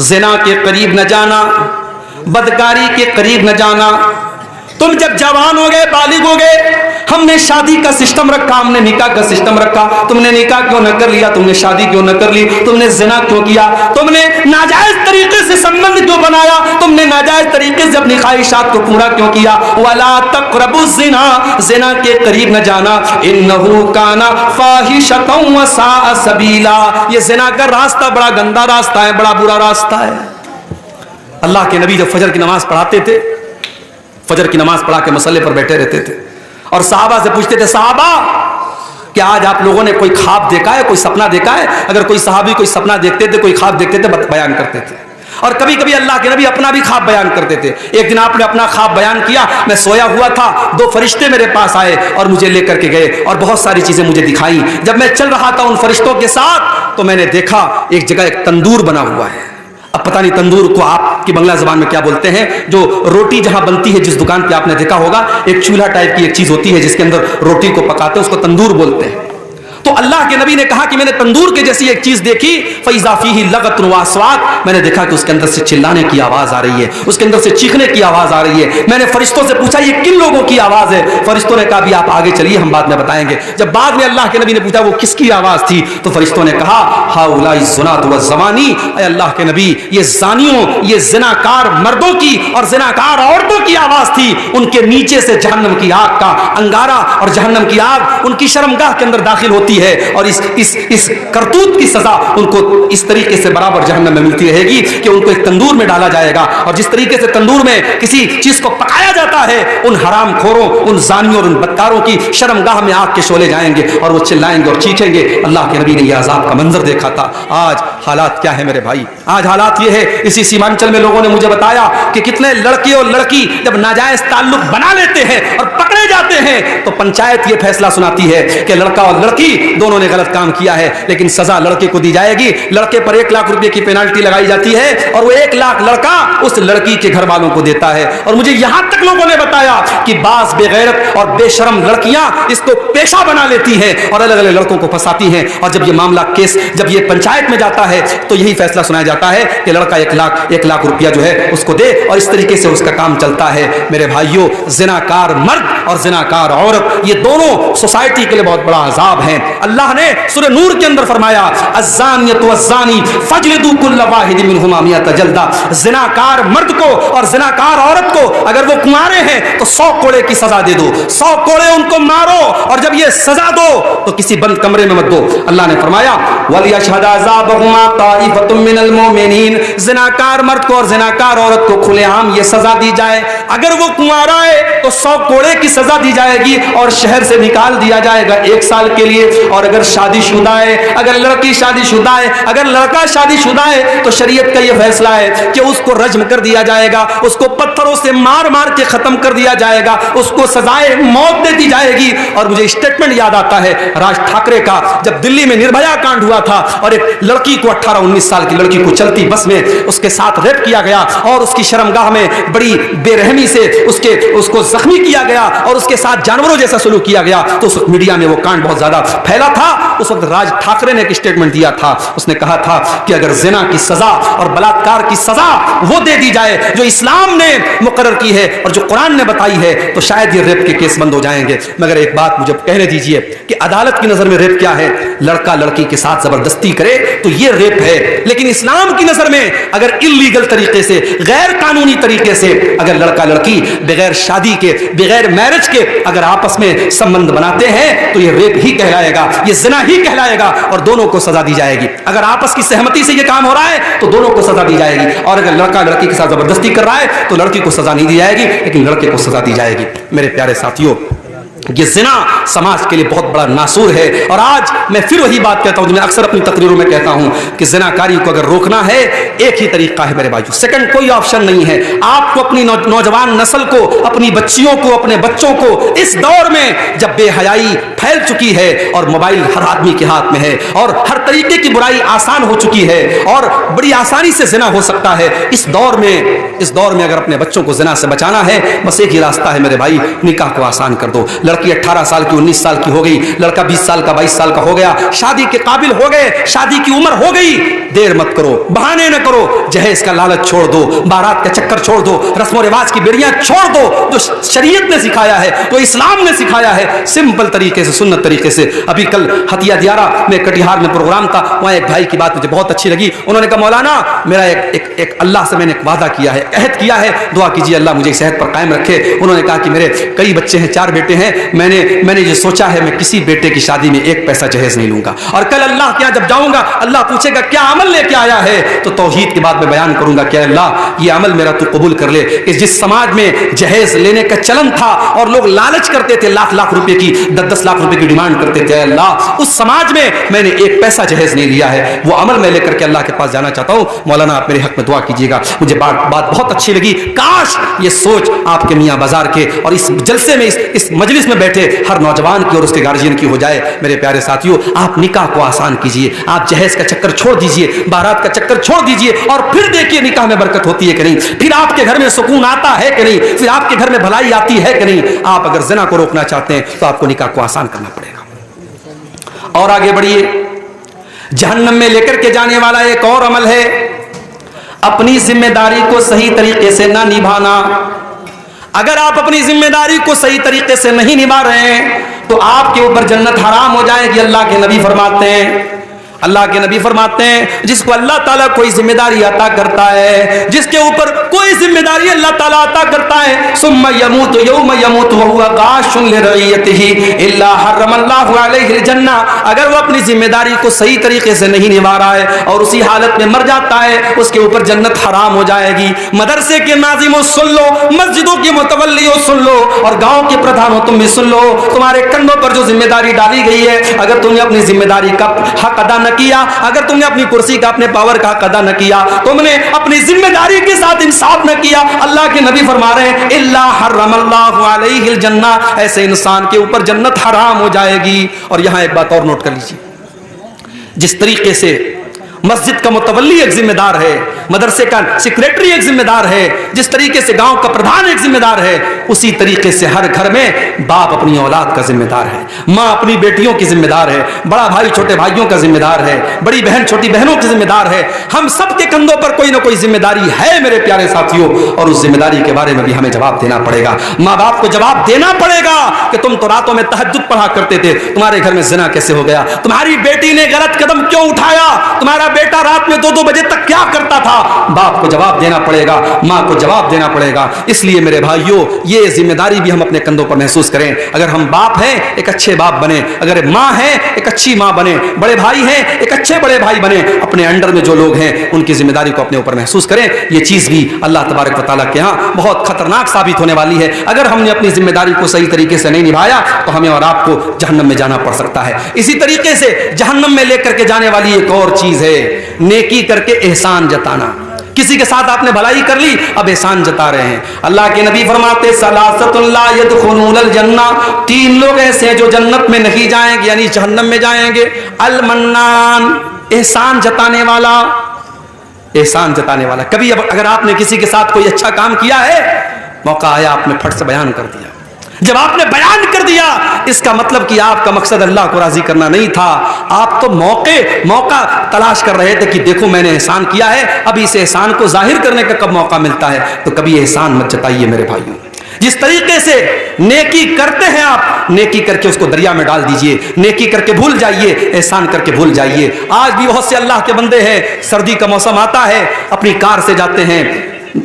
S1: ज़िना के करीब न जाना, बदकारी के करीब न जाना। तुम जब जवान हो गए, बालिग हो गए, हमने शादी का सिस्टम रखा, हमने निकाह का सिस्टम रखा, तुमने निकाह क्यों न कर लिया, तुमने शादी क्यों न कर ली, तुमने ज़िना क्यों किया, तुमने नाजायज तरीके से संबंध क्यों बनाया, तुमने नाजायज तरीके से अपनी ख्वाहिशात को पूरा क्यों किया। वला तक़रबुज़्ज़िना, ज़िना के करीब न जाना, इन्नहु काना फ़ाहिशतन व साअ सबीला। ये ज़िना का रास्ता बड़ा गंदा रास्ता है, बड़ा बुरा रास्ता है। अल्लाह के नबी जब फजर की नमाज पढ़ाते थे, फजर की नमाज पढ़ा के मसल्ले पर बैठे रहते थे और सहाबा से पूछते थे, सहाबा क्या आज आप लोगों ने कोई ख्वाब देखा है, कोई सपना देखा है? अगर कोई सहाबी कोई सपना देखते थे, कोई ख्वाब देखते थे, बयान करते थे। और कभी कभी अल्लाह के नबी अपना भी ख्वाब बयान करते थे। एक दिन आपने अपना ख्वाब बयान किया, मैं सोया हुआ था, दो फरिश्ते मेरे पास आए और मुझे लेकर के गए और बहुत सारी चीजें मुझे दिखाई। जब मैं चल रहा था उन फरिश्तों के साथ तो मैंने देखा एक जगह एक तंदूर बना हुआ है, अब पता नहीं तंदूर को आपकी बंगला जबान में क्या बोलते हैं, जो रोटी जहां बनती है, जिस दुकान पे आपने देखा होगा एक चूल्हा टाइप की एक चीज होती है जिसके अंदर रोटी को पकाते हैं, उसको तंदूर बोलते हैं। तो अल्लाह के नबी ने कहा कि मैंने तंदूर के जैसी एक चीज देखी, फैज़ा फ़ीही लगतुन व अस्वात, मैंने देखा कि उसके अंदर से चिल्लाने की आवाज आ रही है, उसके अंदर से चीखने की आवाज आ रही है। मैंने फरिश्तों से पूछा ये किन लोगों की आवाज है? फरिश्तों ने कहा भी आप आगे चलिए, हम बाद में बताएंगे। जब बाद में अल्लाह के नबी ने पूछा वो किसकी आवाज थी, तो फरिश्तों ने कहा हाउलाई ज़ुनात व ज़वानी, अल्लाह के नबी ये जानियों, ये जिनाकार मर्दों की और जिनाकार औरतों की आवाज थी। उनके नीचे से जहन्नम की आग का अंगारा और जहन्नम की आग उनकी शर्मगाह के अंदर दाखिल होती है और इस करतूत की सजा उनको इस तरीके से बराबर जहन्नम में मिलती रहेगी कि उनको एक तंदूर में डाला जाएगा। और जिस तरीके से तंदूर में किसी चीज को पकाया जाता है, उन हरामखोरों, उन जानियों और उन बदकारों की शर्मगाह में आग के शोले जाएंगे और वो चिल्लाएंगे और चीखेंगे। अल्लाह के नबी ने यह अजाब का मंजर देखा था। आज हालात क्या है मेरे भाई? आज हालात ये है, इसी सीमांचल में लोगों ने मुझे बताया कि कितने लड़के और लड़की जब नाजायज ताल्लुक बना लेते हैं और पकड़े जाते हैं तो पंचायत ये फैसला सुनाती है कि लड़का और लड़की दोनों ने गलत काम किया है, लेकिन सजा लड़के को दी जाएगी। लड़के पर 1 लाख रुपए की पेनाल्टी लगाई जाती है और वो 1 लाख लड़का उस लड़की के घर वालों को देता है। और मुझे यहां तक लोगों ने बताया कि बास बेगैरत और बेशरम लड़कियां इसको पेशा बना लेती हैं और अलग अलग लड़कों को फंसाती हैं। और जब ये मामला केस जब ये पंचायत में जाता है तो यही फैसला सुनाया जाता है कि लड़का 1 लाख रुपया जो है उसको दे, और इस तरीके से उसका काम चलता है। मेरे भाइयों, जिनाकार मर्द और जिनाकार औरत ये दोनों सोसाइटी के लिए बहुत बड़ा अजाब है। अल्लाह ने सूरह नूर के अंदर फरमाया अज़्ज़ानियतु वज़्ज़ानी फजलिदू कुल्ल वाहिदिन मिनहुमा मिअत जल्दा, जिनाकार मर्द को और जिनाकार औरत को अगर वो कुंवारे हैं तो 100 कोड़े की सजा दे दो, 100 कोड़े उनको मारो, और जब ये सजा दो तो किसी बंद कमरे में मत दो। अल्लाह ने फरमाया वलियशहद अज़ाबहुमा ताइफतुम मिनल मुमिनीन, जिनाकार मर्द को और जिनाकार औरत को खुलेआम ये सजा दी जाए। अगर वो कुंवारा है तो 100 कोड़े की सजा दी जाएगी और शहर से निकाल दिया जाएगा 1 साल के लिए। और अगर शादीशुदा है, अगर लड़की शादीशुदा है, अगर लड़का शादीशुदा है तो शरीयत का यह फैसला है कि उसको रज्म कर दिया जाएगा, उसको पत्थरों से मार मार के खत्म कर दिया जाएगा, उसको सजाए मौत दे दी जाएगी। और मुझे स्टेटमेंट याद आता है राज ठाकरे का, जब दिल्ली में निर्भया कांड हुआ था और एक लड़की को 18-19 साल की लड़की को चलती बस में उसके साथ रेप किया गया और उसकी शर्मगाह में बड़ी बेरहमी से उसको जख्मी किया गया और उसके साथ जानवरों जैसा सलूक किया गया। तो उस मीडिया में वो कांड बहुत ज्यादा फैला था। उस वक्त राज ठाकरे ने एक स्टेटमेंट दिया था, उसने कहा था कि अगर जिना की सजा और बलात्कार की सजा वो दे दी जाए जो इस्लाम ने मुकर्रर की है और जो कुरान ने बताई है तो शायद ये रेप के केस बंद हो जाएंगे। मगर एक बात मुझे कहने दीजिए कि अदालत की नजर में रेप क्या है? लड़का लड़की के साथ जबरदस्ती करे तो ये रेप है, लेकिन इस्लाम की नजर में अगर इल्लीगल तरीके से, गैर कानूनी तरीके से अगर लड़का लड़की बगैर शादी के, बगैर मैरिज के अगर आपस में संबंध बनाते हैं तो ये रेप ही कहलाएगा, ये जिना ही कहलाएगा और दोनों को सजा दी जाएगी। अगर आपस की सहमति से ये काम हो रहा है तो दोनों को सजा दी जाएगी, और अगर लड़का लड़की के साथ जबरदस्ती कर रहा है तो लड़की को सजा नहीं दी जाएगी लेकिन लड़के को सजा दी जाएगी। मेरे प्यारे साथियों, ये जिना समाज के लिए बहुत बड़ा नासूर है। और आज मैं फिर वही बात कहता हूं जो मैं अक्सर अपनी तकरीरों में कहता हूं कि जिनाकारी को अगर रोकना है एक ही तरीका है मेरे भाइयों, सेकंड कोई ऑप्शन नहीं है। आपको अपनी नौजवान नस्ल को, अपनी बच्चियों को, अपने बच्चों को इस दौर में जब बेहयाई फैल चुकी है और मोबाइल हर आदमी के हाथ में है और हर तरीके की बुराई आसान हो चुकी है और बड़ी आसानी से जिना हो सकता है, इस दौर में अगर अपने बच्चों को जिना से बचाना है बस एक ही रास्ता है मेरे भाई, निकाह को आसान कर दो। लड़की 18 साल की 19 साल की हो गई, लड़का 20 साल का 22 साल का हो गया, शादी के काबिल हो गए, शादी की उम्र हो गई, देर मत करो, बहाने न करो, जहेज का लालच छोड़ दो, बारात का चक्कर छोड़ दो, रस्मों रिवाज की बेड़ियां छोड़ दो। जो शरीयत ने सिखाया है, जो इस्लाम ने सिखाया है, सिंपल तरीके से, सुन्नत तरीके से। अभी कल हतिया दियारा में कटिहार में प्रोग्राम था, वहां एक भाई की बात मुझे बहुत अच्छी लगी। उन्होंने कहा मौलाना मेरा एक अल्लाह से मैंने एक वादा किया है, अहद किया है, दुआ कीजिए अल्लाह मुझे सेहत पर कायम रखे। उन्होंने कहा कि मेरे कई बच्चे हैं, 4 बेटे हैं, मैंने ये सोचा है मैं किसी बेटे की शादी में 1 पैसा जहेज नहीं लूंगा और कल अल्लाह के यहाँ जब जाऊंगा अल्लाह पूछेगा क्या अमल लेके आया है, तो तौहीद की बात में बयान करूंगा कि अल्लाह ये अमल मेरा तू कबूल कर ले। कि जिस समाज में जहेज लेने का चलन था और लोग लालच करते थे, लाख रुपए की, 10 लाख रुपए की डिमांड करते थे, अल्लाह उस समाज में मैंने 1 पैसा जहेज नहीं लिया है, वो अमल मैं लेकर के अल्लाह के पास जाना चाहता हूँ। मौलाना आप मेरे हक में दुआ कीजिएगा। मुझे बात बहुत अच्छी लगी। काश ये सोच आपके मियाँ बाजार के और इस जलसे में, इस मजलिस में बैठे हर नौजवान की और उसके गार्जियन की हो जाए। मेरे प्यारे साथियों, आप निकाह को आसान कीजिए, आप जहेज का चक्कर छोड़ दीजिए, बारात का चक्कर छोड़ दीजिए और फिर देखिए निकाह में बरकत होती है कि नहीं, फिर आपके घर में सुकून आता है कि नहीं, फिर आपके घर में भलाई आती है कि नहीं। आप अगर ज़िना को रोकना चाहते हैं तो आपको निकाह को आसान करना पड़ेगा। और आगे बढ़िए, जहन्नम में लेकर के जाने वाला एक और अमल है, अपनी जिम्मेदारी को सही तरीके से ना निभाना। अगर आप अपनी जिम्मेदारी को सही तरीके से नहीं निभा रहे हैं तो आपके ऊपर जन्नत हराम हो जाएगी। अल्लाह के नबी फरमाते हैं, अल्लाह के नबी फरमाते हैं, जिसको अल्लाह ताला कोई जिम्मेदारी अता करता है, जिसके ऊपर कोई जिम्मेदारी अल्लाह ताला अता करता है, सुम्मा यमूत यौम यमूत व हुवा गाशुन लिरइयतिही इल्ला हर्रमल्लाहु अलैहिल जन्ना। अगर वो अपनी जिम्मेदारी को सही तरीके से नहीं निभा रहा है और उसी हालत में मर जाता है, उसके ऊपर जन्नत हराम हो जाएगी। मदरसे के नाज़िमों सुन लो, मस्जिदों के मुतवल्लियों सुन लो और गांव के प्रधानों तुम भी सुन लो, तुम्हारे कंधों पर जो जिम्मेदारी डाली गई है, अगर तुमने अपनी जिम्मेदारी का हक अदा किया, अगर तुमने अपनी कुर्सी का, अपने पावर का अदा न किया, तुमने अपनी जिम्मेदारी के साथ इंसाफ न किया, अल्लाह के नबी फरमा रहे हैं इल्ला हर्रमल्लाहु अलैहिल जन्ना, ऐसे इंसान के ऊपर जन्नत हराम हो जाएगी। और यहां एक बात और नोट कर लीजिए, जिस तरीके से मस्जिद का मुतवल्ली एक जिम्मेदार है, मदरसे का सेक्रेटरी एक जिम्मेदार है, जिस तरीके से गांव का प्रधान एक जिम्मेदार है, उसी तरीके से हर घर में बाप अपनी औलाद का जिम्मेदार है, माँ अपनी बेटियों की जिम्मेदार है, बड़ा भाई छोटे भाइयों का जिम्मेदार है, बड़ी बहन छोटी बहनों की जिम्मेदार है। हम सब के कंधों पर कोई ना कोई जिम्मेदारी है मेरे प्यारे साथियों, और उस जिम्मेदारी के बारे में भी हमें जवाब देना पड़ेगा। माँ बाप को जवाब देना पड़ेगा कि तुम तो रातों में तहज्जुद पढ़ा करते थे, तुम्हारे घर में ज़िना कैसे हो गया, तुम्हारी बेटी ने गलत कदम क्यों उठाया, तुम्हारा बेटा रात में 2-2 बजे तक क्या करता था। बाप को जवाब देना पड़ेगा, माँ को जवाब देना पड़ेगा। इसलिए मेरे भाइयों, ये जिम्मेदारी भी हम अपने कंधों पर महसूस करें। अगर हम बाप हैं, एक अच्छे बाप बने, अगर माँ है एक अच्छी माँ बने, बड़े भाई हैं एक अच्छे बड़े भाई बने, अपने अंडर में जो लोग हैं उनकी जिम्मेदारी को अपने ऊपर महसूस करें। ये चीज भी अल्लाह तबारक व तआला के यहाँ बहुत खतरनाक साबित होने वाली है। अगर हमने अपनी जिम्मेदारी को सही तरीके से नहीं निभाया तो हमें और आपको जहन्नम में जाना पड़ सकता है। इसी तरीके से जहन्नम में लेकर के जाने वाली एक और चीज है, नेकी करके एहसान जताना। किसी के साथ आपने भलाई कर ली, अब एहसान जता रहे हैं। अल्लाह के नबी फरमाते सलासतुन ला यदखुलूनल जन्ना, 3 लोग ऐसे हैं जो जन्नत में नहीं जाएंगे, यानी जहन्नम में जाएंगे। अल मन्नान, एहसान जताने वाला, एहसान जताने वाला। कभी अगर आपने किसी के साथ कोई अच्छा काम किया है, मौका आया आपने फट से बयान कर दिया, जब आपने बयान कर दिया इसका मतलब कि आपका मकसद अल्लाह को राजी करना नहीं था, आप तो मौका तलाश कर रहे थे कि देखो मैंने एहसान किया है, अभी इस एहसान को जाहिर करने का कब मौका मिलता है। तो कभी एहसान मत जताइए मेरे भाइयों। जिस तरीके से नेकी करते हैं आप, नेकी करके उसको दरिया में डाल दीजिए, नेकी करके भूल जाइए, एहसान करके भूल जाइए। आज भी बहुत से अल्लाह के बंदे हैं, सर्दी का मौसम आता है, अपनी कार से जाते हैं,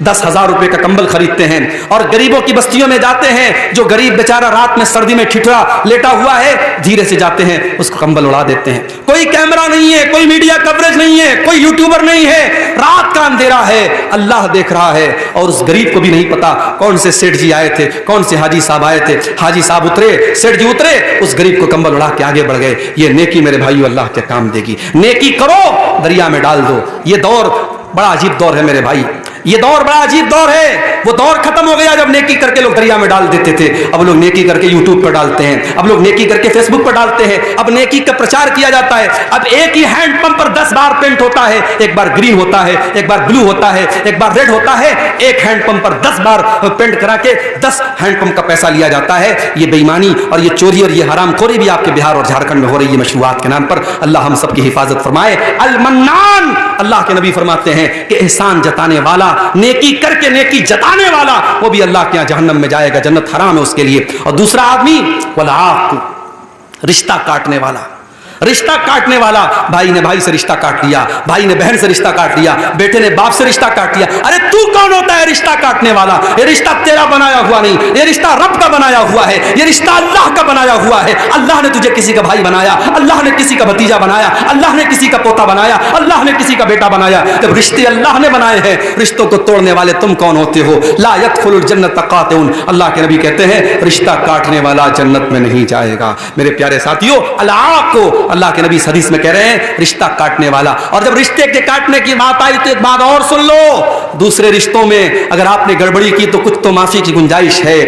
S1: 10,000 रुपए का कंबल खरीदते हैं और गरीबों की बस्तियों में जाते हैं। जो गरीब बेचारा रात में सर्दी में ठिठुरा लेटा हुआ है, धीरे से जाते हैं, उसको कंबल उड़ा देते हैं। कोई कैमरा नहीं है, कोई मीडिया कवरेज नहीं है, कोई यूट्यूबर नहीं है, रात का अंधेरा है, अल्लाह देख रहा है। और उस गरीब को भी नहीं पता कौन से सेठ जी आए थे, कौन से हाजी साहब आए थे, हाजी साहब उतरे, सेठ जी उतरे, उस गरीब को कंबल उड़ा के आगे बढ़ गए। ये नेकी मेरे भाइयों अल्लाह के काम देगी। नेकी करो, दरिया में डाल दो। ये दौर बड़ा अजीब दौर है मेरे भाई, ये दौर बड़ा अजीब दौर है। वो दौर खत्म हो गया जब नेकी करके लोग दरिया में डाल देते थे। अब लोग नेकी करके यूट्यूब पर डालते हैं, अब लोग नेकी करके फेसबुक पर डालते हैं, अब नेकी का प्रचार किया जाता है। अब एक ही हैंड पंप पर 10 बार पेंट होता है, एक बार ग्रीन होता है, एक बार ब्लू होता है, एक बार रेड होता है। एक हैंड पंप पर 10 बार पेंट करा के 10 हैंड पंप का पैसा लिया जाता है। ये बेईमानी और ये चोरी और ये हरामखोरी भी आपके बिहार और झारखंड में हो रही है मशरूआत के नाम पर। अल्लाह हम सबकी हिफाजत फरमाए। अल मन्नान, अल्लाह के नबी फरमाते हैं कि एहसान जताने वाला, नेकी करके नेकी जताने वाला, वो भी अल्लाह के यहाँ जहन्नम में जाएगा, जन्नत हराम है उसके लिए। और दूसरा आदमी वलाक, रिश्ता काटने वाला, रिश्ता काटने वाला। भाई ने भाई से रिश्ता काट लिया, भाई ने बहन से रिश्ता काट लिया, बेटे ने बाप से रिश्ता काट लिया। अरे तू कौन होता है रिश्ता काटने वाला? ये रिश्ता तेरा बनाया हुआ नहीं, ये रिश्ता रब का बनाया हुआ है, ये रिश्ता अल्लाह का बनाया हुआ है। अल्लाह ने तुझे किसी का भाई बनाया, अल्लाह ने किसी का भतीजा बनाया, अल्लाह ने किसी का पोता बनाया, अल्लाह ने किसी का बेटा बनाया। जब रिश्ते अल्लाह ने बनाए हैं, रिश्तों को तोड़ने वाले तुम कौन होते हो? ला यदखुलुल जन्नत कातिउन, अल्लाह के नबी कहते हैं रिश्ता काटने वाला जन्नत में नहीं जाएगा। मेरे प्यारे साथियों, अलाक को अल्लाह के नबी इस हदीस में कह रहे हैं रिश्ता काटने वाला। और जब रिश्ते के काटने की बात आई तो एक बात और सुन लो, दूसरे रिश्तों में अगर आपने गड़बड़ी की तो कुछ तो माफी की गुंजाइश है,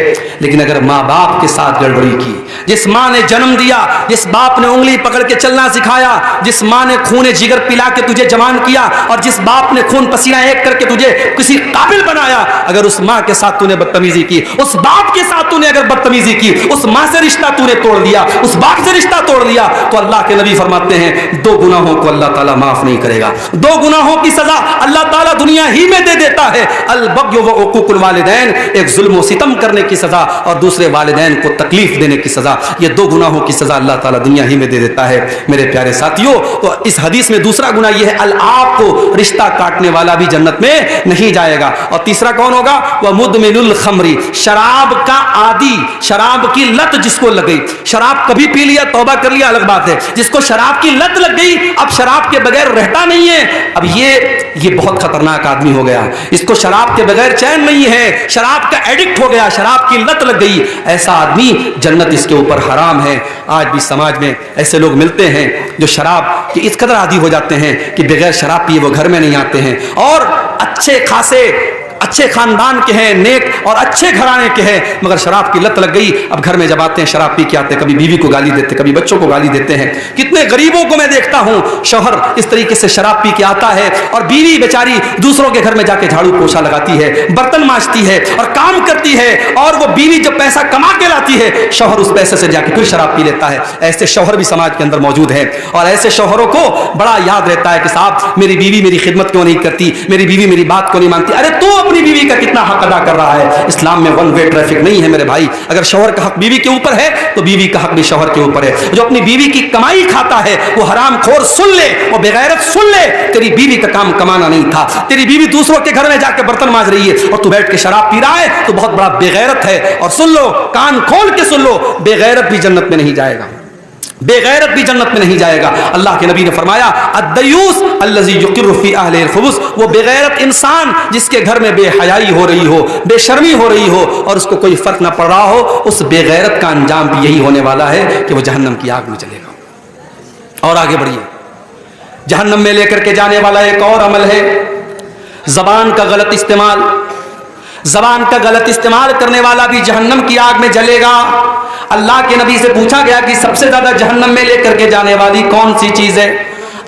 S1: लेकिन अगर माँ बाप के साथ गड़बड़ी की, जिस माँ ने जन्म दिया, जिस बाप ने उंगली पकड़ के चलना सिखाया, जिस माँ ने खून जिगर पिला के तुझे जवान किया, और जिस बाप ने खून पसीना एक करके तुझे किसी काबिल बनाया, अगर उस माँ के साथ तूने बदतमीजी की, उस बाप के साथ तूने अगर बदतमीजी की, उस माँ से रिश्ता तूने तोड़ दिया, उस बाप से रिश्ता तोड़ दिया, तो अल्लाह के नबी फरमाते हैं 2 गुनाहों को अल्लाह ताला माफ नहीं करेगा। 2 गुनाहों की सजा अल्लाह ताला दुनिया ही में दे देता है। अल बग्य व उकूकुल वालिदैन, एक जुल्म व सितम करने की सजा और दूसरे वालिदैन को तकलीफ देने की सजा, ये 2 गुनाहों की सजा अल्लाह ताला दुनिया ही में दे देता है। मेरे प्यारे साथियों, तो इस हदीस में दूसरा गुनाह यह है, अल आप को रिश्ता काटने वाला भी जन्नत में नहीं जाएगा। और तीसरा कौन होगा? वह मुदमिनुल खमरी, शराब का आदी, शराब की लत जिसको लग गई, शराब कभी पी लिया तौबा कर लिया अलग बात है, जिसको शराब की लत लग गई अब शराब के बगैर रहता नहीं है, अब ये बहुत खतरनाक आदमी हो गया, इसको शराब के बगैर चैन नहीं है, शराब का एडिक्ट हो गया, शराब की लत लग गई, ऐसा आदमी जन्नत इसके ऊपर हराम है। आज भी समाज में ऐसे लोग मिलते हैं जो शराब के इस कदर आदी हो जाते हैं कि बगैर शराब पिए वो घर में नहीं आते हैं, और अच्छे खासे अच्छे खानदान के हैं, नेक और अच्छे घराने के हैं, मगर शराब की लत लग गई, अब घर में जब आते हैं शराब पी के आते हैं, कभी बीवी को गाली देते, कभी बच्चों को गाली देते हैं। कितने गरीबों को मैं देखता हूं, शौहर इस तरीके से शराब पी के आता है और बीवी बेचारी दूसरों के घर में जाके झाड़ू पोछा लगाती है, बर्तन मांजती है और काम करती है, और वो बीवी जब पैसा कमा के लाती है, शौहर उस पैसे से जाके फिर शराब पी लेता है। ऐसे शौहर भी समाज के अंदर मौजूद हैं, और ऐसे शौहरों को बड़ा याद रहता है कि साहब मेरी बीवी मेरी खिदमत क्यों नहीं करती, मेरी बीवी मेरी बात क्यों नहीं मानती। अरे तू अपनी बीवी का कितना हक अदा कर रहा है? इस्लाम में वन वे ट्रैफिक नहीं है मेरे भाई। अगर शौहर का हक बीवी के ऊपर है तो बीवी का हक भी शौहर के ऊपर है। जो अपनी बीवी की कमाई खाता है वो हराम खोर सुन ले, वो बेगैरत सुन ले, तेरी बीवी का काम कमाना नहीं था, तेरी बीवी दूसरों के घर में जाकर बर्तन मांज रही है और तू बैठ के शराब पी रहा है, तो बहुत बड़ा बेगैरत है। और सुन लो, कान खोल के सुन लो, बेगैरत भी जन्नत में नहीं जाएगा, बेगैरत भी जन्नत में नहीं जाएगा। अल्लाह के नबी ने फरमाया अद्दयूस अल्लज़ी युक़िर्रु फ़ी अहलिल खुबुस, वो बेगैरत इंसान जिसके घर में बेहयाई हो रही हो, बेशर्मी हो रही हो और उसको कोई फर्क ना पड़ रहा हो, उस बेगैरत का अंजाम भी यही होने वाला है कि वो जहन्नम की आग में चलेगा। और आगे बढ़िए, जहन्नम में लेकर के जाने वाला एक और अमल है ज़बान का गलत इस्तेमाल। ज़बान का गलत इस्तेमाल करने वाला भी जहन्नम की आग में जलेगा। अल्लाह के नबी से पूछा गया कि सबसे ज्यादा जहन्नम में लेकर के जाने वाली कौन सी चीज है?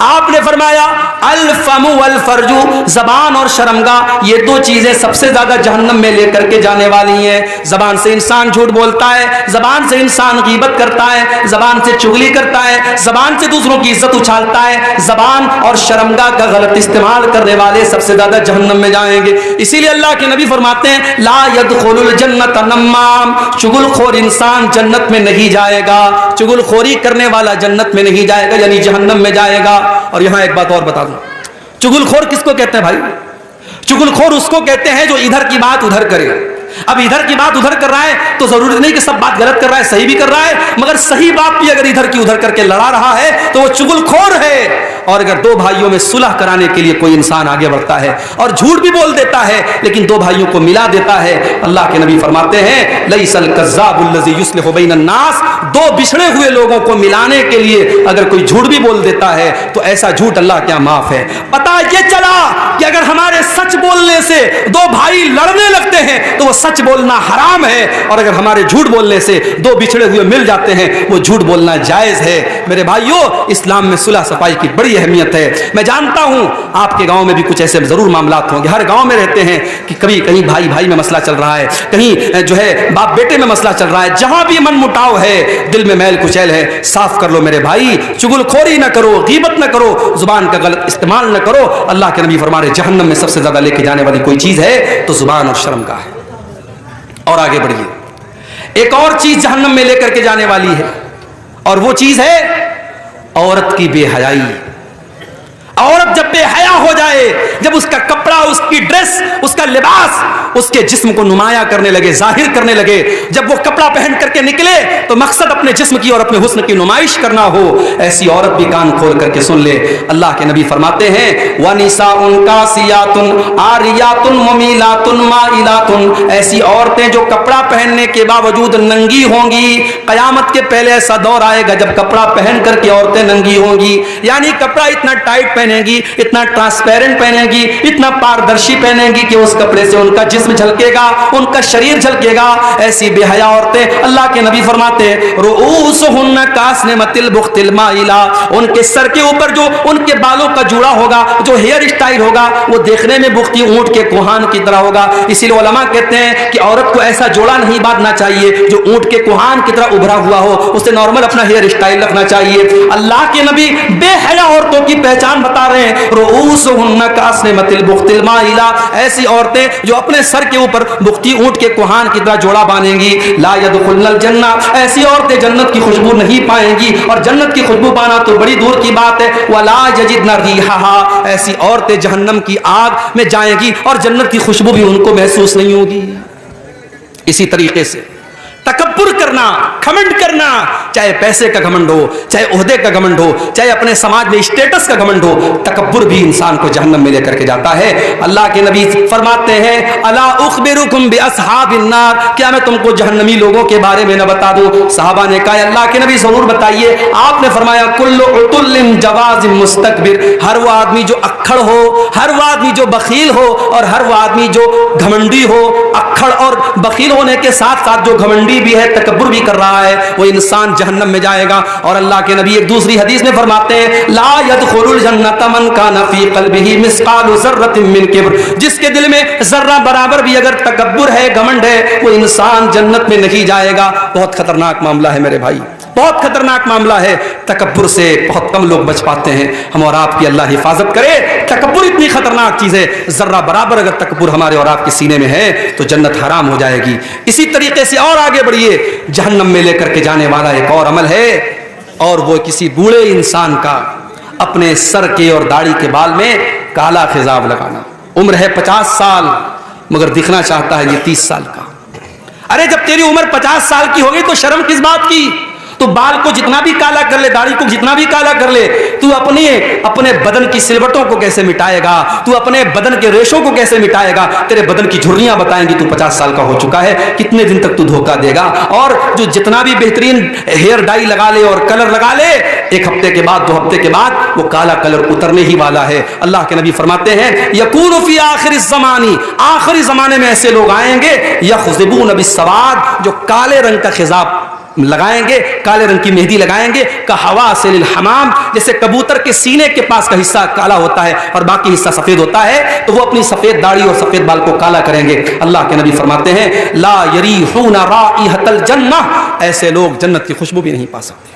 S1: आपने फरमाया अल फमु वल फरजू, जबान और शर्मगाह, ये 2 चीजें सबसे ज्यादा जहन्नम में लेकर के जाने वाली हैं। जबान से इंसान झूठ बोलता है, जबान से इंसान गीबत करता है, जबान से चुगली करता है, जबान से दूसरों की इज्जत उछालता है। जबान और शर्मगाह का गलत इस्तेमाल करने वाले सबसे ज्यादा जहन्नम में जाएंगे। इसीलिए अल्लाह के नबी फरमाते हैं ला यदखुलुल जन्नत नम्माम, चुगलखोर इंसान जन्नत में नहीं जाएगा, चुगलखोरी करने वाला जन्नत में नहीं जाएगा, यानी जहन्नम में जाएगा। और यहां एक बात और बता दूं, चुगलखोर किसको कहते हैं भाई? चुगलखोर उसको कहते हैं जो इधर की बात उधर करे। अब इधर की बात उधर कर रहा है तो जरूरी नहीं कि सब बात गलत कर रहा है, सही भी कर रहा है, मगर सही बात भी अगर इधर की उधर करके लड़ा रहा है तो वो चुगलखोर है। और अगर 2 भाइयों में सुलह कराने के लिए कोई इंसान आगे बढ़ता है और झूठ भी बोल देता है लेकिन 2 भाइयों को मिला देता है, अल्लाह के नबी फरमाते हैं लैसल कज़्ज़ाबुल्लज़ी युस्लिहु बैनन नास, 2 बिछड़े हुए लोगों को मिलाने के लिए अगर कोई झूठ भी बोल देता है तो ऐसा झूठ अल्लाह क्या माफ है। पता ये चला कि अगर हमारे सच बोलने से 2 भाई लड़ने लगते हैं तो वो सच बोलना हराम है, और अगर हमारे झूठ बोलने से 2 बिछड़े हुए मिल जाते हैं वो झूठ बोलना जायज है। मेरे भाइयों, इस्लाम में सुलह सफाई की बड़ी अहमियत है। मैं जानता हूं आपके गांव में भी कुछ ऐसे जरूर मामलात होंगे, हर गांव में रहते हैं कि कभी कहीं भाई भाई में मसला चल रहा है, कहीं जो है बाप बेटे में मसला चल रहा है, जहां भी मन मुटाव है, दिल में मैल कुचैल है, साफ कर लो मेरे भाई। चुगलखोरी ना करो, गीबत ना करो, जुबान का गलत इस्तेमाल ना करो। अल्लाह के नबी फरमा रहे जहन्नम में सबसे ज्यादा लेके जाने वाली कोई चीज है तो जुबान और शर्म का है। और आगे बढ़िए, एक और चीज जहन्नम में लेकर के जाने वाली है और वो चीज है औरत की बेहयाई। औरत जब बेहया हो जाए, जब उसका कपड़ा, उसकी ड्रेस, उसका लिबास उसके जिस्म को नुमाया करने लगे, जाहिर करने लगे, जब वो कपड़ा पहन करके निकले तो मकसद अपने जिस्म की और अपने हुस्न की नुमाइश करना हो, ऐसी औरत भी कान खोल करके सुन ले। अल्लाह के नबी फरमाते हैं वनिसाउन कासियातुन आरियातुन मुमीलातुन माइलातुन, ऐसी औरतें जो कपड़ा पहनने के बावजूद नंगी होंगी। कयामत के पहले ऐसा दौर आएगा जब कपड़ा पहन करके औरतें नंगी होंगी, यानी कपड़ा इतना टाइट पहनेगी, इतना ट्रांसपेरेंट पहनेगी, इतना पारदर्शी पहनेगी कि उस कपड़े से उनका जिस्म झलकेगा, उनका शरीर झलकेगा। ऐसी बेहया औरतें, अल्लाह के नबी फरमाते हैं रुऊसुहुन्ना कास्निमतिल बुख्तिल माइला, उनके सर के ऊपर जो उनके बालों का जुड़ा होगा, जो हेयर स्टाइल होगा, वो देखने में बुख्ती ऊंट के कुहान की तरह होगा। इसीलिए उलमा कहते हैं कि औरत को ऐसा जोड़ा नहीं बांधना चाहिए जो ऊंट के कुहान की तरह उभरा हुआ हो, उसे नॉर्मल अपना हेयर स्टाइल रखना चाहिए। अल्लाह के नबी बेहया औरतों की पहचान बता रहे हैं रुऊसुहुन्ना कास्निमतिल बुख्तिल माइला, ऐसी औरतें जो अपने सर के ऊपर बुख्ती ऊंट के कुहान की तरह जोड़ा बांधेंगी। ला यदखुलनल जन्ना, ऐसी औरतें जन्नत की खुशबू नहीं पाएंगी, और जन्नत की खुशबू पाना तो बड़ी दूर की बात है। वला यजिदन रिहाहा, ऐसी औरतें जहन्नम की आग में जाएंगी और जन्नत की खुशबू भी उनको महसूस नहीं होगी। इसी तरीके से तकब्बुर करना, घमंड करना, चाहे पैसे का घमंड हो, चाहे ओहदे का घमंड हो, चाहे अपने समाज में स्टेटस का घमंड हो, तकब्बुर भी इंसान को जहन्नम में लेकर के जाता है। अल्लाह के नबी फरमाते हैं अला उखबिरुकुम बिअस्हाबिन नार, क्या मैं तुमको जहन्नमी लोगों के बारे में न बता दूं? सहाबा ने कहा अल्लाह के नबी जरूर बताइए। आपने फरमाया कुल्लु उतुल्लिन जवाजिम मुस्तकबिर, हर वो आदमी जो अक्खड़ हो, हर वो आदमी जो बखील हो, और हर वो आदमी जो घमंडी हो। अक्खड़ और बखील होने के साथ साथ जो घमंडी भी है, तकब्बुर भी कर रहा है, वो इंसान जहन्नम में जाएगा। और अल्लाह के नबी एक दूसरी हदीस में फरमाते हैं ला यदखुलुल जन्नत मन काना फी क़ल्बिही मिस्क़ालु ज़र्रतिन मिन किब्र, जिसके दिल में जर्रा बराबर भी अगर तकब्बुर है, घमंड है, वो इंसान जन्नत में नहीं जाएगा। बहुत खतरनाक मामला है मेरे भाई, बहुत खतरनाक मामला है। तकब्बुर से बहुत कम लोग बच पाते हैं। हम और आपकी अल्लाह हिफाजत करे। तकब्बुर इतनी खतरनाक चीज है, जर्रा बराबर अगर तकब्बुर हमारे और आपके सीने में है तो जन्नत हराम हो जाएगी। इसी तरीके से और आगे बढ़िए, जहन्नम में लेकर के जाने वाला एक और अमल है, और वो किसी बूढ़े इंसान का अपने सर के और दाढ़ी के बाल में काला खिजाब लगाना। उम्र है 50 साल, मगर दिखना चाहता है ये 30 साल का। अरे जब तेरी उम्र 50 साल की होगी तो शर्म किस बात की? तू बाल को जितना भी काला कर ले, दाढ़ी को जितना भी काला कर ले, तू अपने बदन की सिलवटों को कैसे मिटाएगा? तू अपने बदन के रेशों को कैसे मिटाएगा? तेरे बदन की झुर्रियां बताएंगी तू 50 साल का हो चुका है। कितने दिन तक तू धोखा देगा? और जो जितना भी बेहतरीन हेयर डाई लगा ले और कलर लगा ले, एक हफ्ते के बाद, 2 हफ्ते के बाद वो काला कलर उतरने ही वाला है। अल्लाह के नबी फरमाते हैं यकूनु फी आखिरी ज़मानी, आखिरी जमाने में ऐसे लोग आएंगे यख़ज़िबून बिस्सवाद, जो काले रंग का खिजाब लगाएंगे, काले रंग की मेहंदी लगाएंगे। का हवा से लिल हमाम, जैसे कबूतर के सीने के पास का हिस्सा काला होता है और बाकी हिस्सा सफेद होता है, तो वो अपनी सफेद दाढ़ी और सफेद बाल को काला करेंगे। अल्लाह के नबी फरमाते हैं ला यरीहूना राइहतल जन्नह, ऐसे लोग जन्नत की खुशबू भी नहीं पा सकते,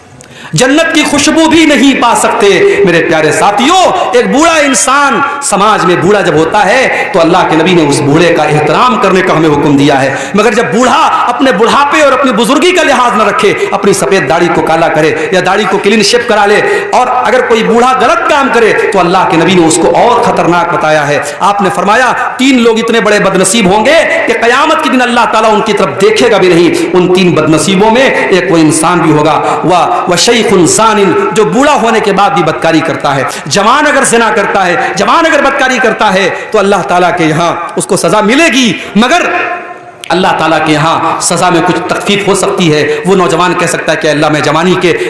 S1: जन्नत की खुशबू भी नहीं पा सकते। मेरे प्यारे साथियों, एक बूढ़ा इंसान समाज में बूढ़ा जब होता है तो अल्लाह के नबी ने उस बूढ़े का एहतराम करने का हमें हुक्म दिया है। मगर जब बूढ़ा अपने बुढ़ापे और अपनी बुजुर्गी का लिहाज न रखे, अपनी सफेद दाढ़ी को काला करे या दाढ़ी को क्लीन शेव करा ले, और अगर कोई बूढ़ा गलत काम करे तो अल्लाह के नबी ने उसको और खतरनाक बताया है। आपने फरमाया 3 लोग इतने बड़े बदनसीब होंगे कि कयामत के दिन अल्लाह ताला उनकी तरफ देखेगा भी नहीं। उन 3 बदनसीबों में एक वो इंसान भी होगा, वह जो बूढ़ा होने के बाद भी बदकारी करता है। जवान अगर ज़िना करता है, जवान अगर बदकारी करता है तो अल्लाह ताला के यहां उसको सजा मिलेगी, मगर अल्लाह ताला के यहाँ सजा में कुछ तखफीफ हो सकती है। वो नौजवान कह सकता है कि अल्लाह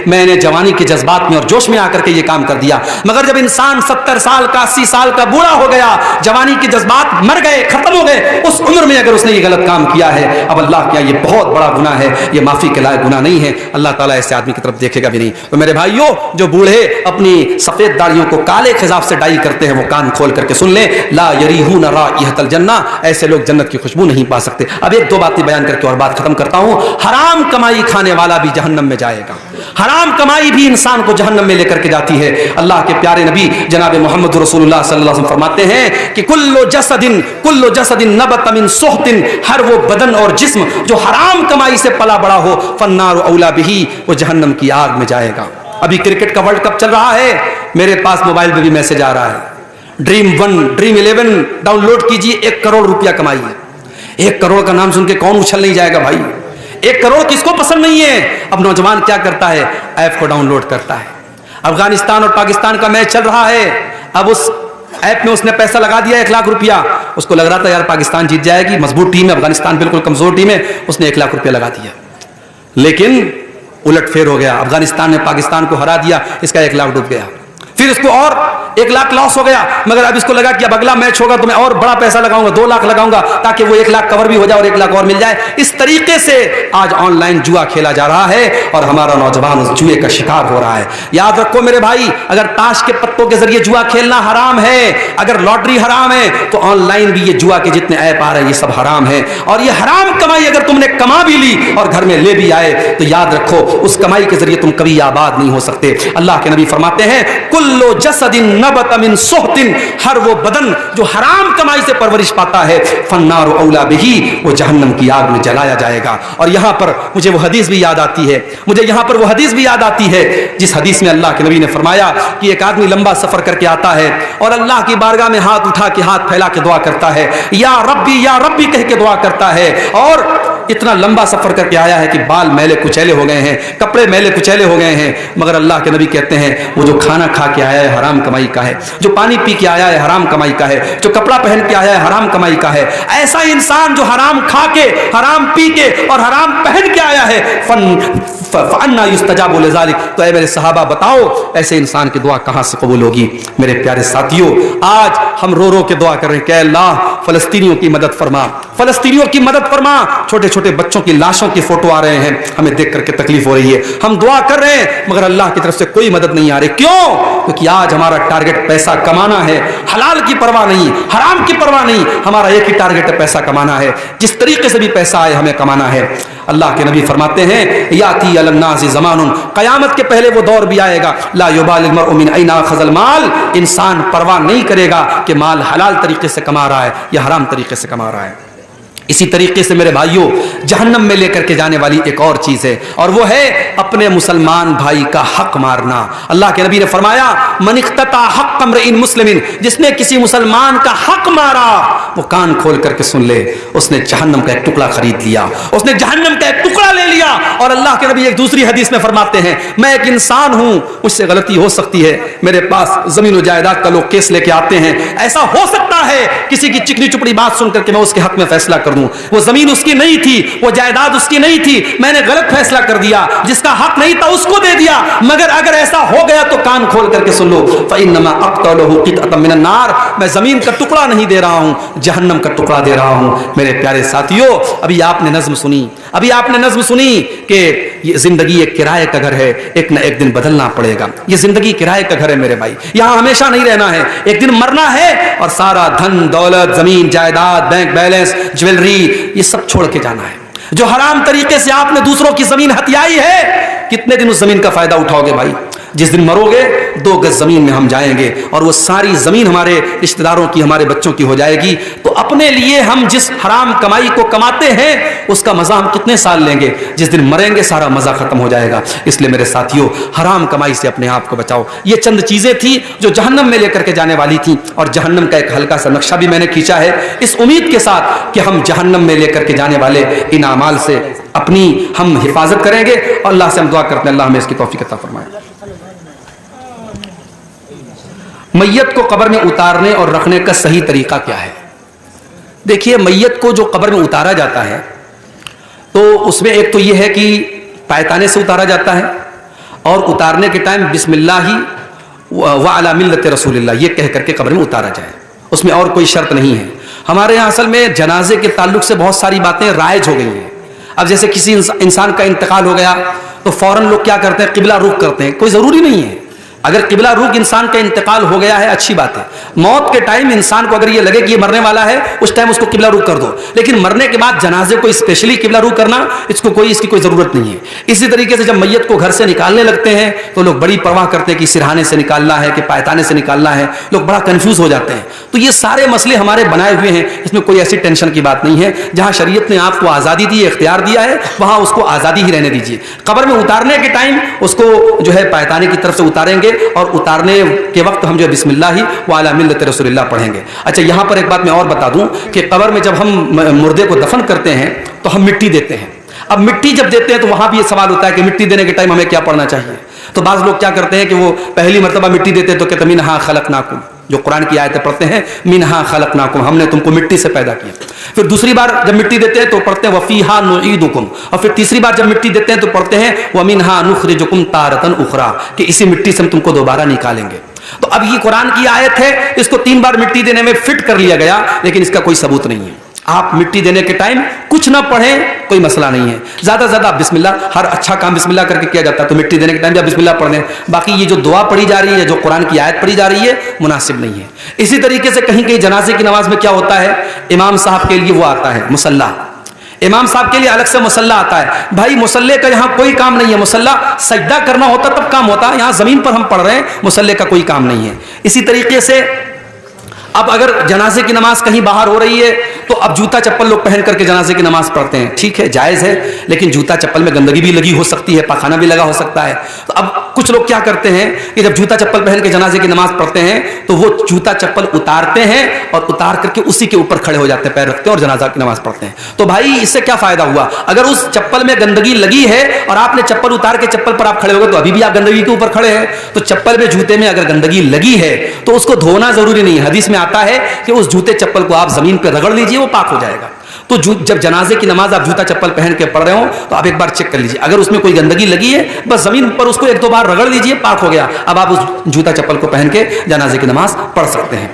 S1: मैंने जवानी के जज्बात में और जोश में आकर के ये काम कर दिया। मगर जब इंसान 70 साल का, 80 साल का बूढ़ा हो गया, जवानी के जज्बात मर गए, खत्म हो गए, उस उम्र में अगर उसने ये गलत काम किया है, अब अल्लाह क्या, ये बहुत बड़ा गुनाह है, ये माफी के लायक गुनाह नहीं है। अल्लाह ताला ऐसे आदमी की तरफ देखेगा भी नहीं। तो मेरे भाइयों, जो बूढ़े अपनी सफेद दाढ़ियों को काले खिजाब से डाई करते हैं, वो कान खोल करके सुन ले, ला यरीहूना राइहतल जन्नह, ऐसे लोग जन्नत की खुशबू नहीं पा सकते। अब 1-2 बातें बयान करके और बात खत्म करता हूं। हराम कमाई खाने वाला भी जहन्नम में जाएगा। हराम कमाई भी इंसान को जहन्नम में लेकर के जाती है। अल्लाह के प्यारे नबी जनाब मोहम्मद रसूलुल्लाह सल्लल्लाहु अलैहि वसल्लम फरमाते हैं कि कुल्लु जसदिन नबत मिन सुहतिन, हर वो बदन और जिस्म जो हराम कमाई से पला बड़ा हो, फन्नारु औला बिही, वो जहन्नम की आग में जाएगा। अभी क्रिकेट का वर्ल्ड कप चल रहा है, मेरे पास मोबाइल पे भी मैसेज आ रहा है, ड्रीम 1, ड्रीम 11 डाउनलोड कीजिए, 1 करोड़ रुपया कमाइए। 1 करोड़ का नाम सुन के कौन उछल नहीं जाएगा भाई? 1 करोड़ किसको पसंद नहीं है? अब नौजवान क्या करता है? ऐप को डाउनलोड करता है। अफगानिस्तान और पाकिस्तान का मैच चल रहा है, अब उस ऐप में उसने पैसा लगा दिया 1 लाख रुपया। उसको लग रहा था यार पाकिस्तान जीत जाएगी, मजबूत टीम है, अफगानिस्तान बिल्कुल कमजोर टीम है, उसने 1 लाख रुपया लगा दिया। लेकिन उलटफेर हो गया, अफगानिस्तान ने पाकिस्तान को हरा दिया, इसका 1 लाख डूब गया। फिर इसको और 1 लाख लॉस हो गया, मगर अब इसको लगा कि अब अगला मैच होगा तो मैं और बड़ा पैसा लगाऊंगा, 2 लाख लगाऊंगा, ताकि वो 1 लाख कवर भी हो जाए और 1 लाख और मिल जाए। इस तरीके से आज ऑनलाइन जुआ खेला जा रहा है और हमारा नौजवान उस जुए का शिकार हो रहा है। याद रखो मेरे भाई, अगर ताश के पत्तों के जरिए जुआ खेलना हराम है, अगर लॉटरी हराम है, तो ऑनलाइन भी ये जुआ के जितने ऐप आ रहे हैं ये सब हराम है। और ये हराम कमाई अगर तुमने कमा भी ली और घर में ले भी आए, तो याद रखो उस कमाई के जरिए तुम कभी आबाद नहीं हो सकते। अल्लाह के नबी फरमाते हैं, कुल्लो जसदिन नबत मिन सुहतिन, हर वो बदन जो हराम कमाई से परवरिश पाता है, फन्नारु औला बिही, वो जहन्नम की आग में जलाया जाएगा। और यहां पर मुझे वो हदीस भी याद आती है, जिस हदीस में अल्लाह के नबी ने फरमाया कि एक आदमी लंबा सफर करके आता है और अल्लाह की बारगाह में हाथ उठा के, हाथ फैला के दुआ करता है, या रब्बी कह के दुआ करता है, और इतना लंबा सफर करके आया है कि बाल मैले कुचैले हो गए हैं, कपड़े मैले कुचैले हो गए हैं, मगर अल्लाह के नबी कहते हैं वो जो खाना खा के आया है हराम कमाई का है, जो पानी पी के आया है हराम कमाई का है, जो कपड़ा पहन के आया है हराम कमाई का है। ऐसा इंसान जो हराम खा के, हराम पी के और हराम पहन के आया है, फन्ना युस्तजाबु लिज़ालिक, तो ऐ मेरे सहाबा बताओ ऐसे इंसान की दुआ कहां से कबूल होगी? मेरे प्यारे साथियों, आज हम रो रो के दुआ कर रहे हैं कि अल्लाह फलस्तीनियों की मदद फरमा, फलस्तीनियों की मदद फरमा। छोटे छोटे बच्चों की लाशों की फोटो आ रहे हैं, हमें देख करके तकलीफ हो रही है, हम दुआ कर रहे हैं मगर अल्लाह की तरफ से कोई मदद नहीं आ रही। क्यों? क्योंकि आज हमारा टारगेट पैसा कमाना है, हलाल की परवाह नहीं, हराम की परवाह नहीं, हमारा एक ही टारगेट है, पैसा कमाना है। जिस तरीके से भी पैसा आए हमें कमाना है। अल्लाह के नबी फरमाते हैं, याती अलन्नासी ज़मानुन, क़यामत के पहले वो दौर भी आएगा, ला युबालिल मर्उ मिन ऐना अख़ज़ल माल, इंसान परवाह नहीं करेगा कि माल हलाल तरीके से कमा रहा है या हराम तरीके से कमा रहा है। इसी तरीके से मेरे भाइयों, जहन्नम में लेकर के जाने वाली एक और चीज है, और वो है अपने मुसलमान भाई का हक मारना। अल्लाह के नबी ने फरमाया, मन इख्तता हक़्क़ इम्रिइन मुस्लिमिन, जिसने किसी मुसलमान का हक मारा वो कान खोल करके सुन ले, उसने जहन्नम का एक टुकड़ा खरीद लिया, उसने जहन्नम का एक टुकड़ा ले लिया। और अल्लाह के नबी एक दूसरी हदीस में फरमाते हैं, मैं एक इंसान हूं, मुझसे गलती हो सकती है, मेरे पास जमीन और जायदाद का लोग केस लेके आते हैं, ऐसा हो सकता है किसी की चिकनी चुपड़ी बात सुन करके मैं उसके हक में फैसला कर दूं, वो जमीन उसकी नहीं थी, वो जायदाद उसकी नहीं थी, मैंने गलत फैसला कर दिया, जिसका हक नहीं था उसको दे दिया। मगर अगर ऐसा हो गया तो कान खोल करके सुन लो, फ़इन्नमा अक़्तलुहु क़ित्अतम मिनन नार, मैं जमीन का टुकड़ा नहीं दे रहा हूं, जहन्नम का टुकड़ा दे रहा हूं। मेरे प्यारे साथियों, अभी आपने नज़्म सुनी कि ये जिंदगी एक किराए का घर है, एक न एक दिन बदलना पड़ेगा। ये जिंदगी किराए का घर है मेरे भाई, यहां हमेशा नहीं रहना है, एक दिन मरना है और सारा धन दौलत, जमीन जायदाद, बैंक बैलेंस, ज्वेलरी, ये सब छोड़ के जाना है। जो हराम तरीके से आपने दूसरों की जमीन हथियाई है, कितने दिन उस जमीन का फायदा उठाओगे भाई? जिस दिन मरोगे 2 गज जमीन में हम जाएंगे और वो सारी जमीन हमारे रिश्तेदारों की, हमारे बच्चों की हो जाएगी। तो अपने लिए हम जिस हराम कमाई को कमाते हैं उसका मजा हम कितने साल लेंगे? जिस दिन मरेंगे सारा मजा खत्म हो जाएगा। इसलिए मेरे साथियों, हराम कमाई से अपने आप को बचाओ। ये चंद चीजें थी जो जहन्नम में लेकर के जाने वाली थी, और जहन्नम का एक हल्का सा नक्शा भी मैंने खींचा है इस उम्मीद के साथ कि हम जहन्नम में लेकर के जाने वाले इन अमाल से अपनी हम हिफाजत करेंगे। और अल्लाह से हम दुआ करते हैं अल्लाह हमें इसकी तौफीक अता फरमाए। मैयत को कब्र में उतारने और रखने का सही तरीका क्या है? देखिए, मैयत को जो कब्र में उतारा जाता है तो उसमें एक तो यह है कि पायताने से उतारा जाता है, और उतारने के टाइम बिस्मिल्लाहि व अला मिल्लत रसूलिल्लाह ये कह करके कब्र में उतारा जाए, उसमें और कोई शर्त नहीं है। हमारे यहाँ असल में जनाजे के ताल्लुक से बहुत सारी बातें राइज हो गई हैं। अब जैसे किसी इंसान का इंतकाल हो गया तो फौरन लोग क्या करते हैं? किबला रुख करते हैं। कोई ज़रूरी नहीं है, अगर किबला रुख इंसान का इंतकाल हो गया है अच्छी बात है। मौत के टाइम इंसान को अगर ये लगे कि ये मरने वाला है, उस टाइम उसको किबला रुख कर दो, लेकिन मरने के बाद जनाजे को स्पेशली किबला रुख करना इसकी कोई ज़रूरत नहीं है। इसी तरीके से जब मैयत को घर से निकालने लगते हैं तो लोग बड़ी परवाह करते हैं कि सिरहाने से निकालना है कि पायताने से निकालना है, लोग बड़ा कन्फ्यूज हो जाते हैं। तो ये सारे मसले हमारे बनाए हुए हैं, इसमें कोई ऐसी टेंशन की बात नहीं है। जहाँ शरीयत ने आपको आज़ादी दी है, इख्तियार दिया है, वहाँ उसको आज़ादी ही रहने दीजिए। कब्र में उतारने के टाइम उसको जो है पायताने की तरफ से उतारेंगे और उतारने के वक्त हम जो बिस्मिल्लाह ही व अला मिल्लत रसूलिल्लाह पढ़ेंगे। अच्छा, यहाँ पर एक बात मैं और बता दूं कि कब्र में जब हम मुर्दे को दफन करते हैं तो हम मिट्टी देते हैं। अब मिट्टी जब देते हैं तो वहां भी ये सवाल होता है कि मिट्टी देने के टाइम हमें क्या पढ़ना चाहिए। तो बाज़ लोग क्या करते हैं कि वो पहली मरतबा मिट्टी देते हैं तो कहते मिन्हा खलकनाकुम, जो कुरान की आयतें पढ़ते हैं मिन्हा खलकनाकुम, हमने तुमको मिट्टी से पैदा किया। फिर दूसरी बार जब मिट्टी देते हैं तो पढ़ते हैं वफीहा नुईदुकुम, और फिर तीसरी बार जब मिट्टी देते हैं तो पढ़ते हैं वमिन्हा नुखरिजुकुम तारतन उखरा, कि इसी मिट्टी से हम तुमको दोबारा निकालेंगे। तो अब ये कुरान की आयत है, इसको 3 बार मिट्टी देने में फिट कर लिया गया, लेकिन इसका कोई सबूत नहीं है। आप मिट्टी देने के टाइम कुछ ना पढ़ें, कोई मसला नहीं है। ज्यादा से ज्यादा बिस्मिल्लाह, हर अच्छा काम बिस्मिल्लाह करके किया जाता है, तो मिट्टी देने के टाइम जब बिस्मिल्लाह पढ़ लें। बाकी ये जो दुआ पढ़ी जा रही है, जो कुरान की आयत पढ़ी जा रही है, मुनासिब नहीं है। इसी तरीके से कहीं कहीं जनाजे की नमाज में क्या होता है, इमाम साहब के लिए वो आता है मुसल्ला, इमाम साहब के लिए अलग से मुसल्ला आता है। भाई मुसल्ले का यहाँ कोई काम नहीं है, मुसल्ला सजदा करना होता तब काम होता, यहाँ जमीन पर हम पढ़ रहे हैं, मुसल्ले का कोई काम नहीं है। इसी तरीके से अब अगर जनाजे की नमाज कहीं बाहर हो रही है तो अब जूता चप्पल लोग पहन करके जनाजे की नमाज पढ़ते हैं, ठीक है, जायज़ है, लेकिन जूता चप्पल में गंदगी भी लगी हो सकती है, पाखाना भी लगा हो सकता है। तो अब कुछ लोग क्या करते हैं कि जब जूता चप्पल पहन के जनाजे की नमाज पढ़ते हैं तो वो जूता चप्पल उतारते हैं और उतार करके उसी के ऊपर खड़े हो जाते हैं, पैर रखते हैं और जनाजा की नमाज पढ़ते हैं। तो भाई इससे क्या फायदा हुआ? अगर उस चप्पल में गंदगी लगी है और आपने चप्पल उतार के चप्पल पर आप खड़े हो गए तो अभी भी आप गंदगी के ऊपर खड़े हैं। तो चप्पल में, जूते में अगर गंदगी लगी है तो उसको धोना जरूरी नहीं है। हदीस में आता है कि उस जूते चप्पल को आप जमीन पर रगड़ लीजिए, वो पाक हो जाएगा। तो जब जनाजे की नमाज आप जूता चप्पल पहन के पढ़ रहे हो तो आप एक बार चेक कर लीजिए, अगर उसमें कोई गंदगी लगी है बस जमीन पर उसको 1-2 बार रगड़ लीजिए, पाक हो गया। अब आप उस जूता चप्पल को पहन के जनाजे की नमाज पढ़ सकते हैं।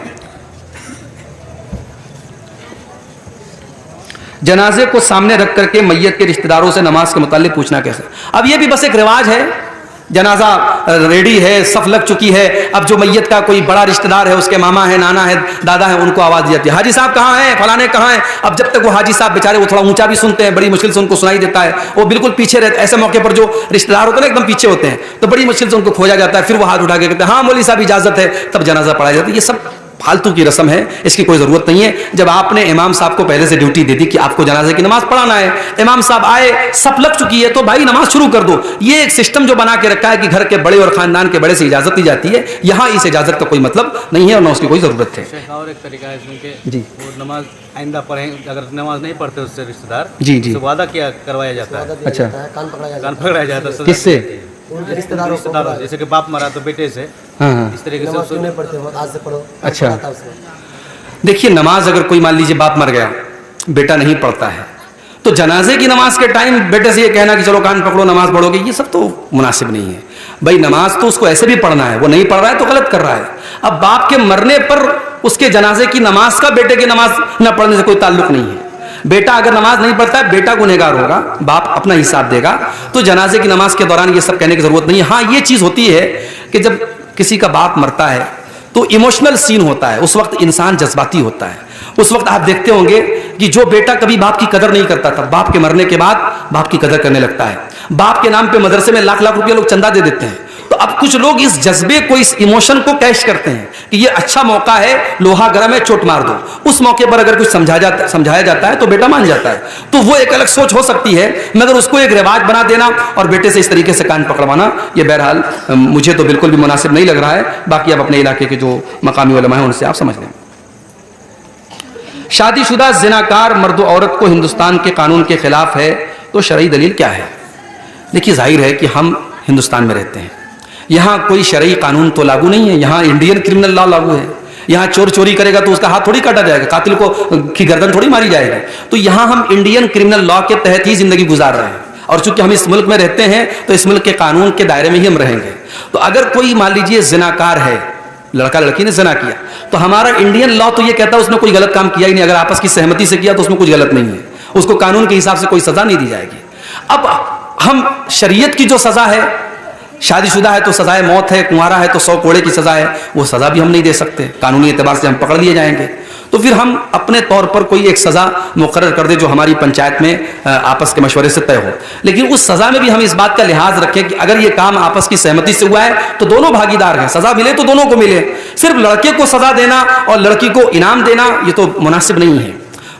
S1: जनाजे को सामने रख करके मैयत के रिश्तेदारों से नमाज के मुताल्लिक पूछना कैसे? अब ये भी बस एक रिवाज है, जनाजा रेडी है, सफ लग चुकी है, अब जो मैयत का कोई बड़ा रिश्तेदार है, उसके मामा है, नाना है, दादा है, उनको आवाज दी जाती है, हाजी साहब कहाँ हैं, फलाने कहाँ हैं। अब जब तक वो हाजी साहब बेचारे, वो थोड़ा ऊंचा भी सुनते हैं, बड़ी मुश्किल से उनको सुनाई देता है, वो बिल्कुल पीछे रहते हैं। ऐसे मौके पर जो रिश्तेदार होते हैं ना, एकदम पीछे होते हैं, तो बड़ी मुश्किल से उनको खोजा जाता है। फिर वो हाथ उठा के कहते हैं हाँ मौलवी साहब इजाजत है, तब जनाजा पढ़ाया जाता है। ये सब फालतू की रस्म है, इसकी कोई जरूरत नहीं है। जब आपने इमाम साहब को पहले से ड्यूटी दे दी कि आपको जनाजे की नमाज पढ़ाना है, इमाम साहब आए, सब लग चुकी है, तो भाई नमाज शुरू कर दो। ये एक सिस्टम जो बना के रखा है कि घर के बड़े और खानदान के बड़े से इजाजत दी जाती है, यहाँ इस इजाजत का कोई मतलब नहीं है और ना उसकी कोई जरूरत है।
S3: और एक तरीका है इसमें कि
S1: जी,
S3: वो नमाज आइंदा पढ़ें, अगर नमाज नहीं पढ़ते उससे रिश्तेदार,
S1: जी जी,
S3: तो वादा क्या करवाया जाता है?
S1: अच्छा,
S3: कान पकड़ाया जाता है।
S1: किससे?
S3: रिश्तेदारों, जैसे कि बाप मरा तो बेटे से,
S1: हाँ हाँ,
S3: इस तरीके से उसको
S4: आज से पढ़ो।
S1: अच्छा, देखिए नमाज अगर कोई मान लीजिए बाप मर गया, बेटा नहीं पढ़ता है, तो जनाजे की नमाज के टाइम बेटे से ये कहना कि चलो कान पकड़ो नमाज पढ़ोगे, ये सब तो मुनासिब नहीं है। भाई नमाज तो उसको ऐसे भी पढ़ना है, वो नहीं पढ़ रहा है तो गलत कर रहा है। अब बाप के मरने पर उसके जनाजे की नमाज का बेटे की नमाज न पढ़ने से कोई ताल्लुक नहीं है। बेटा अगर नमाज नहीं पढ़ता है, बेटा गुनहगार होगा, बाप अपना हिसाब देगा। तो जनाजे की नमाज के दौरान ये सब कहने की जरूरत नहीं है। हाँ ये चीज होती है कि जब किसी का बाप मरता है तो इमोशनल सीन होता है, उस वक्त इंसान जज्बाती होता है। उस वक्त आप देखते होंगे कि जो बेटा कभी बाप की कदर नहीं करता था, बाप के मरने के बाद बाप की कदर करने लगता है। बाप के नाम पे मदरसे में लाख लाख रुपया लोग चंदा दे देते हैं। तो अब कुछ लोग इस जज्बे को, इस इमोशन को कैश करते हैं कि ये अच्छा मौका है, लोहा गर्म है, चोट मार दो। उस मौके पर अगर कुछ समझाया जाता है तो बेटा मान जाता है। तो वो एक अलग सोच हो सकती है, मगर उसको एक रिवाज बना देना और बेटे से इस तरीके से कान पकड़वाना, ये बहरहाल मुझे तो बिल्कुल भी मुनासिब नहीं लग रहा है। बाकी अब अपने इलाके के जो मकामी उलमा हैं उनसे आप समझ लें। शादीशुदा जिनाकार मर्द औरत को हिंदुस्तान के कानून के खिलाफ है, तो शरई दलील क्या है? देखिए जाहिर है कि हम हिंदुस्तान में रहते हैं, यहाँ कोई शरई कानून तो लागू नहीं है, यहाँ इंडियन क्रिमिनल लॉ लागू है। यहाँ चोर चोरी करेगा तो उसका हाथ थोड़ी काटा जाएगा, कातिल को की गर्दन थोड़ी मारी जाएगी। तो यहाँ हम इंडियन क्रिमिनल लॉ के तहत ही जिंदगी गुजार रहे हैं, और चूंकि हम इस मुल्क में रहते हैं तो इस मुल्क के कानून के दायरे में ही हम रहेंगे। तो अगर कोई मान लीजिए जिनाकार है, लड़का लड़की ने जिना किया, तो हमारा इंडियन लॉ तो ये कहता है उसने कोई गलत काम किया ही नहीं। अगर आपस की सहमति से किया तो उसमें कुछ गलत नहीं है, उसको कानून के हिसाब से कोई सजा नहीं दी जाएगी। अब हम शरीयत की जो सजा है, शादीशुदा है तो सजाए मौत है, कुंवारा है तो 100 कोड़े की सजा है, वो सजा भी हम नहीं दे सकते, कानूनी एतबार से हम पकड़ लिए जाएंगे। तो फिर हम अपने तौर पर कोई एक सजा मुकर्रर कर दे जो हमारी पंचायत में आपस के मशवरे से तय हो। लेकिन उस सजा में भी हम इस बात का लिहाज रखें कि अगर ये काम आपस की सहमति से हुआ है तो दोनों भागीदार हैं, सजा मिले तो दोनों को मिले। सिर्फ लड़के को सजा देना और लड़की को इनाम देना ये तो मुनासिब नहीं है।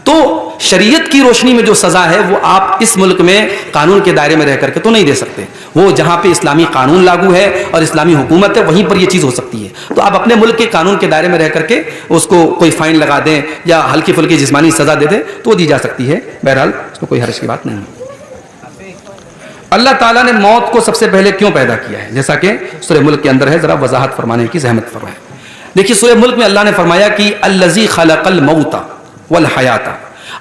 S1: तो शरीयत की रोशनी में जो सज़ा है वो आप इस मुल्क में कानून के दायरे में रह करके तो नहीं दे सकते। वो जहाँ पे इस्लामी कानून लागू है और इस्लामी हुकूमत है वहीं पर ये चीज़ हो सकती है। तो आप अपने मुल्क के कानून के दायरे में रह करके उसको कोई फ़ाइन लगा दें या हल्की फुल्की जिस्मानी सज़ा दे दें तो दी जा सकती है। बहरहाल उसको कोई हर्ज की बात नहीं है। अल्लाह ताला ने मौत को सबसे पहले क्यों पैदा किया है, जैसा कि सूरह मुल्क के अंदर है, ज़रा वजाहत फरमाने की ज़हमत फरमाएं। देखिए सूरह मुल्क में अल्लाह ने फरमाया कि अल्लज़ी खलक़ल मौता वल हयाता,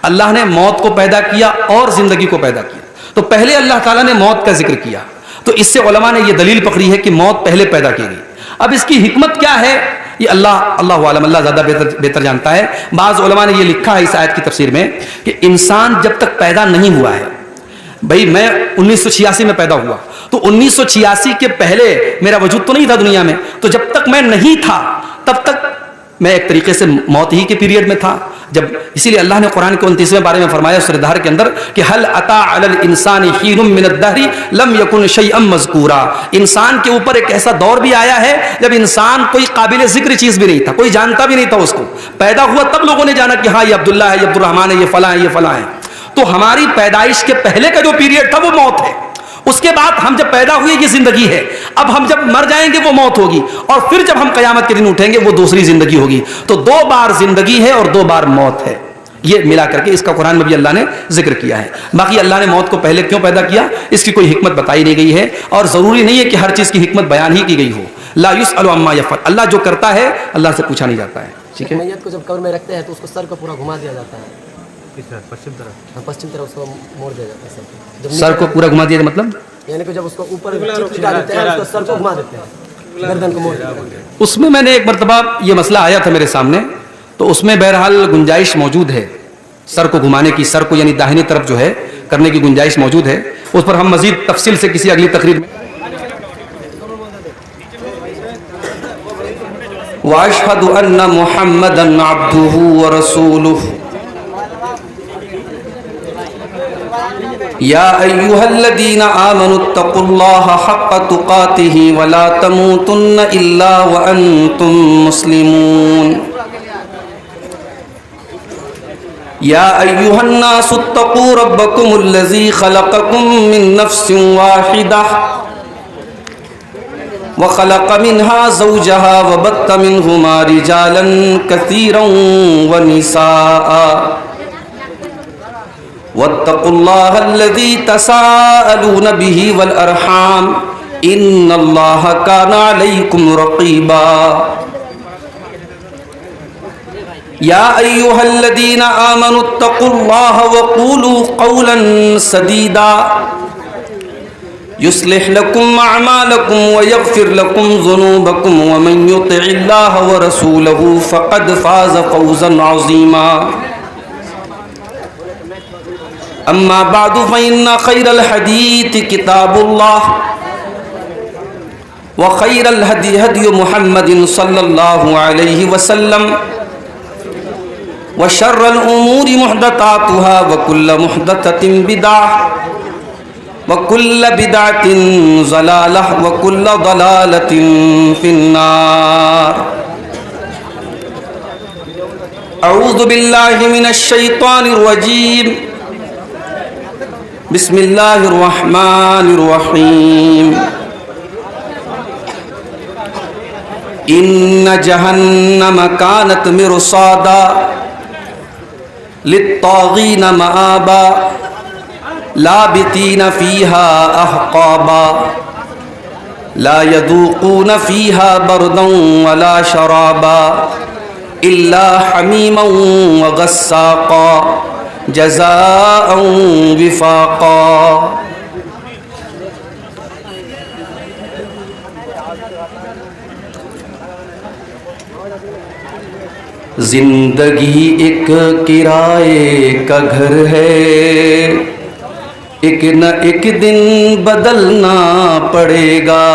S1: अल्लाह ने मौत को पैदा किया और ज़िंदगी को पैदा किया। तो पहले अल्लाह ताला ने मौत का जिक्र किया, तो इससे उलमा ने यह दलील पकड़ी है कि मौत पहले पैदा की गई। अब इसकी हिकमत क्या है ये अल्लाह आलम, अल्लाह ज़्यादा बेहतर जानता है। बाज़ उलमा ने यह लिखा है इस आयत की तफसीर में कि इंसान जब तक पैदा नहीं हुआ है, भाई मैं 1986 में पैदा हुआ, तो 1986 के पहले मेरा वजूद तो नहीं था दुनिया में, तो जब तक मैं नहीं था तब तक मैं एक तरीके से मौत ही के पीरियड में था। जब इसीलिए अल्लाह ने कुरान के 29वें बारे में फरमाया सूरह दहर के अंदर कि हल अता अलल इंसानी हीनुम मिनद दहरी लम यकुन शैअम मज़कूरा, इंसान के ऊपर एक ऐसा दौर भी आया है जब इंसान कोई काबिल जिक्र चीज़ भी नहीं था, कोई जानता भी नहीं था उसको। पैदा हुआ तब लोगों ने जाना कि हाँ ये अब्दुल्ला है, ये अब्दुर्रहमान है, ये फला है, ये फला है। तो हमारी पैदाइश के पहले का जो पीरियड था वो मौत है, उसके बाद हम जब पैदा हुए ये जिंदगी है, अब हम जब मर जाएंगे वो मौत होगी, और फिर जब हम कयामत के दिन उठेंगे वो दूसरी जिंदगी होगी। तो 2 बार जिंदगी है और 2 बार मौत है, ये मिला करके इसका कुरान में भी अल्लाह ने जिक्र किया है। बाकी अल्लाह ने मौत को पहले क्यों पैदा किया इसकी कोई हिकमत बताई नहीं गई है, और जरूरी नहीं है कि हर चीज की हिकमत बयान ही की गई हो। ला युसअलु अम्मा यफ़अल, अल्लाह जो करता है अल्लाह से पूछा नहीं जाता है। ठीक है,
S4: मैयत को जब कब्र में रखते हैं तो उसको सर को पूरा घुमा दिया जाता है,
S3: किस तरफ? पश्चिम तरफ।
S4: हाँ, पश्चिम तरफ उसको मोड़ दिया जाता है सर को। जब
S1: सर को पूरा घुमा दिया मतलब
S4: यानी कि जब उसको ऊपर चिपका देते हैं उसको सर को घुमा देते हैं, गर्दन को मोड़ देते हैं।
S1: उसमें मैंने एक मरतबा ये मसला आया था मेरे सामने, तो उसमें बहरहाल गुंजाइश मौजूद है सर को घुमाने की, सर को यानी दाहिनी तरफ जो है करने की गुंजाइश मौजूद है। उस पर हम मजीद तफसील से किसी अगली तकरीर में। वाशहदु अन्ना मुहम्मदन अब्दुहु व रसूलुहु या अय्युहल्लज़ीना आमनुत्तक़ुल्लाह हक़्क़ तुक़ातिही व ला तमूतुन्न इल्ला व अंतुम मुस्लिमून। या अय्युहन्नासुत्तक़ू रब्बकुमुल्लज़ी ख़लक़कुम मिन नफ़्सिन वाहिदह व ख़लक़ मिन्हा ज़ौजहा व बत्त मिन्हुमा रिजालन कसीरन व निसाअ वत्तक़ुल्लाहल्लज़ी तसाअलून बिही वल अरहाम इन्नल्लाह काना अलैकुम रक़ीबा। या अय्युहल्लज़ीना आमनुत्तक़ुल्लाह व क़ूलू क़ौलन सदीदा युस्लिह लकुम अअमालकुम व यग़फ़िर लकुम ज़ुनूबकुम व मन युतिइल्लाह व रसूलहु फ़क़द फ़ाज़ फ़ौज़न अज़ीमा। अम्मा बादु फ़इन्ना खैरल हदीथ किताबुल्लाह व खैरल हदी हदी मुहम्मदिन सल्लल्लाहु अलैहि वसल्लम व शर्रल उमूरि मुहदतातुहा व कुल्ल मुहदततिन बिदअह व कुल्ल बिदअतिन ज़लालह व कुल्ल ज़लालतिन फिन्नार। अऊज़ु बिल्लाहि मिनश शैतानिर रजीम। बिस्मिल्लाहिर रहमानिर रहीम। इन्न जहन्नम कानत मिरसादा लित्तागीन मआबा लाबितीन फीहा अहक़ाबा ला यदूक़ून फीहा बरदन वला शराबा इल्ला हमीमन व गस्साक़ा जज़ाअन विफ़ाक़ा। जिंदगी एक किराए का घर है, एक न एक दिन बदलना पड़ेगा।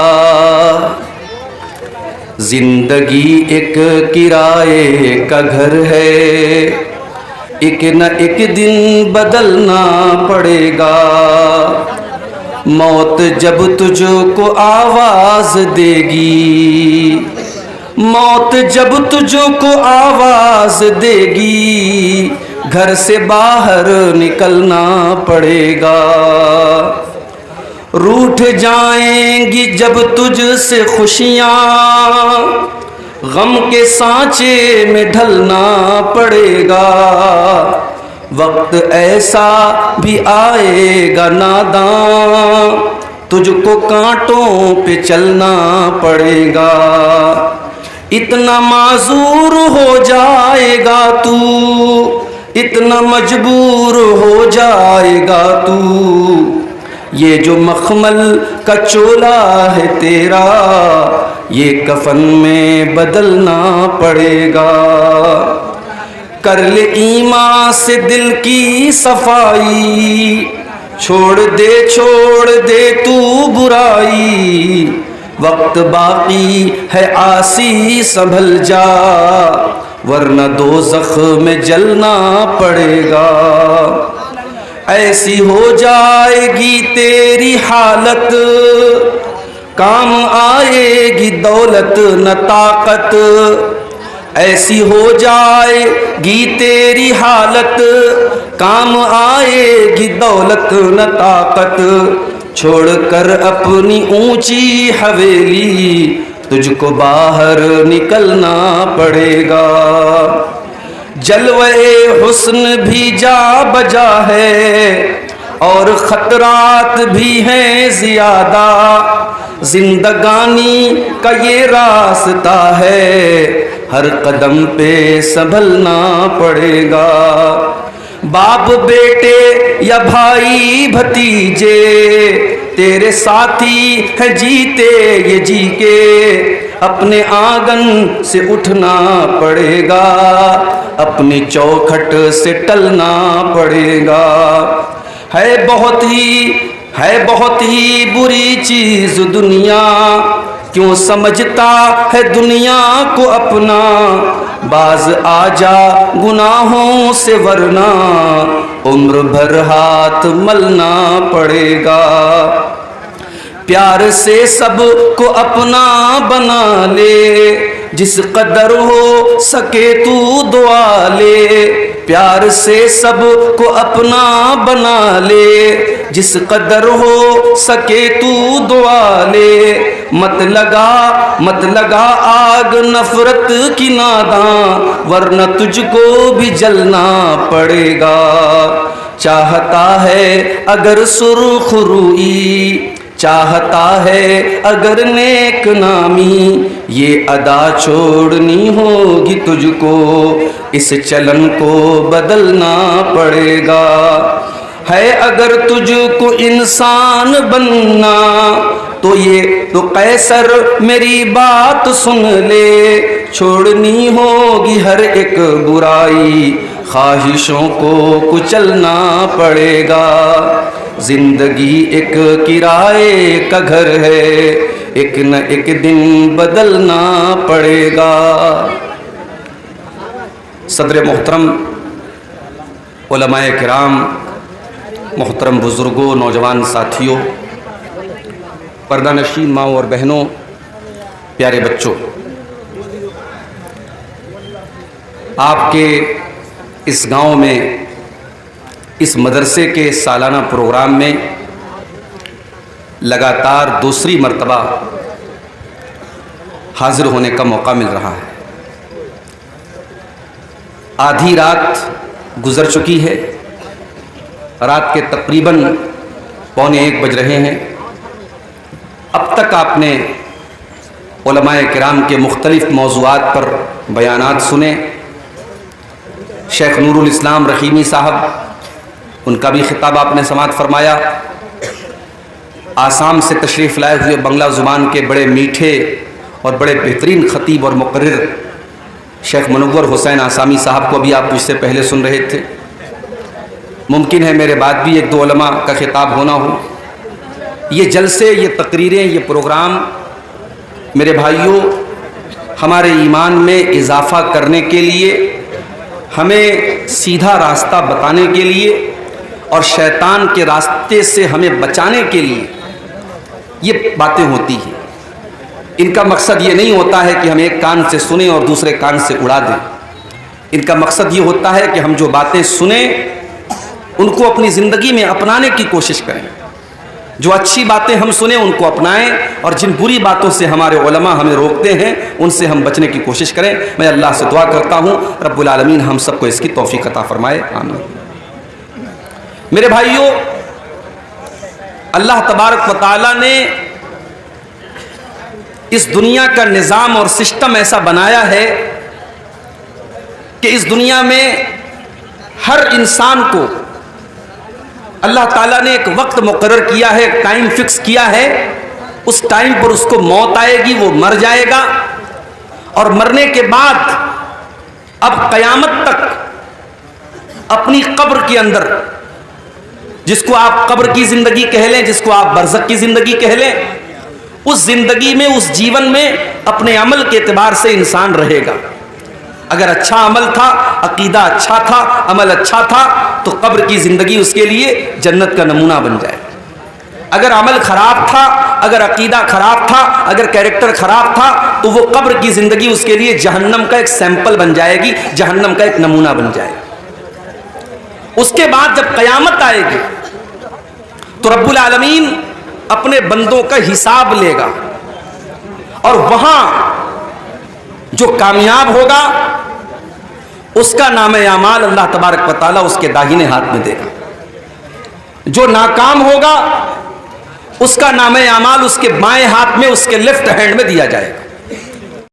S1: जिंदगी एक किराए का घर है, एक न एक दिन बदलना पड़ेगा। मौत जब तुझको आवाज देगी, मौत जब तुझको आवाज देगी, घर से बाहर निकलना पड़ेगा। रूठ जाएंगी जब तुझसे खुशियाँ, गम के सांचे में ढलना पड़ेगा। वक्त ऐसा भी आएगा नादां, तुझको कांटों पे चलना पड़ेगा। इतना माजूर हो जाएगा तू, इतना मजबूर हो जाएगा तू। ये जो मखमल का चोला है तेरा, ये कफन में बदलना पड़ेगा। कर ले ईमान से दिल की सफाई, छोड़ दे तू बुराई। वक्त बाकी है आसी संभल जा, वरना दोज़ख में जलना पड़ेगा। ऐसी हो जाएगी तेरी हालत, काम आएगी दौलत न ताकत। ऐसी हो जाएगी तेरी हालत, काम आएगी दौलत न ताकत। छोड़कर अपनी ऊंची हवेली, तुझको बाहर निकलना पड़ेगा। जलवे हुस्न भी जा बजा है और खतरात भी हैं ज़्यादा। जिंदगानी का ये रास्ता है, हर कदम पे संभलना पड़ेगा। बाप बेटे या भाई भतीजे तेरे साथी है जीते ये जी के, अपने आंगन से उठना पड़ेगा, अपनी चौखट से टलना पड़ेगा। है बहुत ही बुरी चीज दुनिया, क्यों समझता है दुनिया को अपना। बाज आजा गुनाहों से वरना उम्र भर हाथ मलना पड़ेगा। प्यार से सबको अपना बना ले, जिस कदर हो सके तू दुआ ले। प्यार से सबको अपना बना ले, जिस कदर हो सके तू दुआ ले। मत लगा आग नफरत की नादां, वरना तुझको भी जलना पड़ेगा। चाहता है अगर सुरखरुई, चाहता है अगर नेक नामी, ये अदा छोड़नी होगी तुझको, इस चलन को बदलना पड़ेगा। है अगर तुझको इंसान बनना, तो कैसर मेरी बात सुन ले। छोड़नी होगी हर एक बुराई, ख्वाहिशों को कुचलना पड़ेगा। जिंदगी एक किराए का घर है, एक न एक दिन बदलना पड़ेगा। सदर मोहतरम, उलमाए किराम, मोहतरम बुज़ुर्गों, नौजवान साथियों, पर्दानशीन माओं और बहनों, प्यारे बच्चों, आपके इस गांव में इस मदरसे के सालाना प्रोग्राम में लगातार दूसरी मर्तबा हाजिर होने का मौका मिल रहा है। आधी रात गुजर चुकी है, रात के तकरीबन 12:45 बज रहे हैं। अब तक आपने उलमाए किराम के मुख्तलिफ मौज़ूआत पर बयानात सुने। शेख नूरुल इस्लाम रहीमी साहब, उनका भी खिताब आपने समाअत फरमाया। आसाम से तशरीफ़ लाए हुए बंगला ज़ुबान के बड़े मीठे और बड़े बेहतरीन ख़तीब और मुक़र्रिर शेख मुनव्वर हुसैन आसामी साहब को भी आप इससे पहले सुन रहे थे। मुमकिन है मेरे बाद भी एक दो उलमा का खिताब होना हो। ये जलसे, ये तकरीरें, ये प्रोग्राम मेरे भाइयों हमारे ईमान में इजाफ़ा करने के लिए, हमें सीधा रास्ता बताने के लिए और शैतान के रास्ते से हमें बचाने के लिए ये बातें होती हैं। इनका मकसद ये नहीं होता है कि हम एक कान से सुने और दूसरे कान से उड़ा दें। इनका मकसद ये होता है कि हम जो बातें सुने उनको अपनी ज़िंदगी में अपनाने की कोशिश करें, जो अच्छी बातें हम सुने उनको अपनाएं, और जिन बुरी बातों से हमारे उलमा हमें रोकते हैं उनसे हम बचने की कोशिश करें। मैं अल्लाह से दुआ करता हूँ रब्बुल आलमीन हम सबको इसकी तौफीक अता फरमाए, आमीन। मेरे भाइयों, अल्लाह तबारक व तआला ने इस दुनिया का निज़ाम और सिस्टम ऐसा बनाया है कि इस दुनिया में हर इंसान को अल्लाह ताला ने एक वक्त मुकर्रर किया है, टाइम फिक्स किया है। उस टाइम पर उसको मौत आएगी, वो मर जाएगा, और मरने के बाद अब क़यामत तक अपनी कब्र के अंदर, जिसको आप कब्र की ज़िंदगी कह लें, जिसको आप बरज़ख की ज़िंदगी कह लें, उस ज़िंदगी में, उस जीवन में अपने अमल के एतबार से इंसान रहेगा। अगर अच्छा अमल था, अकीदा अच्छा था, अमल अच्छा था, तो कब्र की ज़िंदगी उसके लिए जन्नत का नमूना बन जाए। अगर अमल ख़राब था, अगर अकीदा ख़राब था, अगर कैरेक्टर ख़राब था, तो वो कब्र की ज़िंदगी उसके लिए जहन्नम का एक सैंपल बन जाएगी, जहन्नम का एक नमूना बन जाएगा। उसके बाद जब क़यामत आएगी तो रब्बुल आलमीन अपने बंदों का हिसाब लेगा, और वहाँ जो कामयाब होगा उसका नामे आमाल अल्लाह तबारक व तआला उसके दाहिने हाथ में देगा। जो नाकाम होगा उसका नामे आमाल उसके बाएं हाथ में, उसके लेफ्ट हैंड में दिया जाएगा।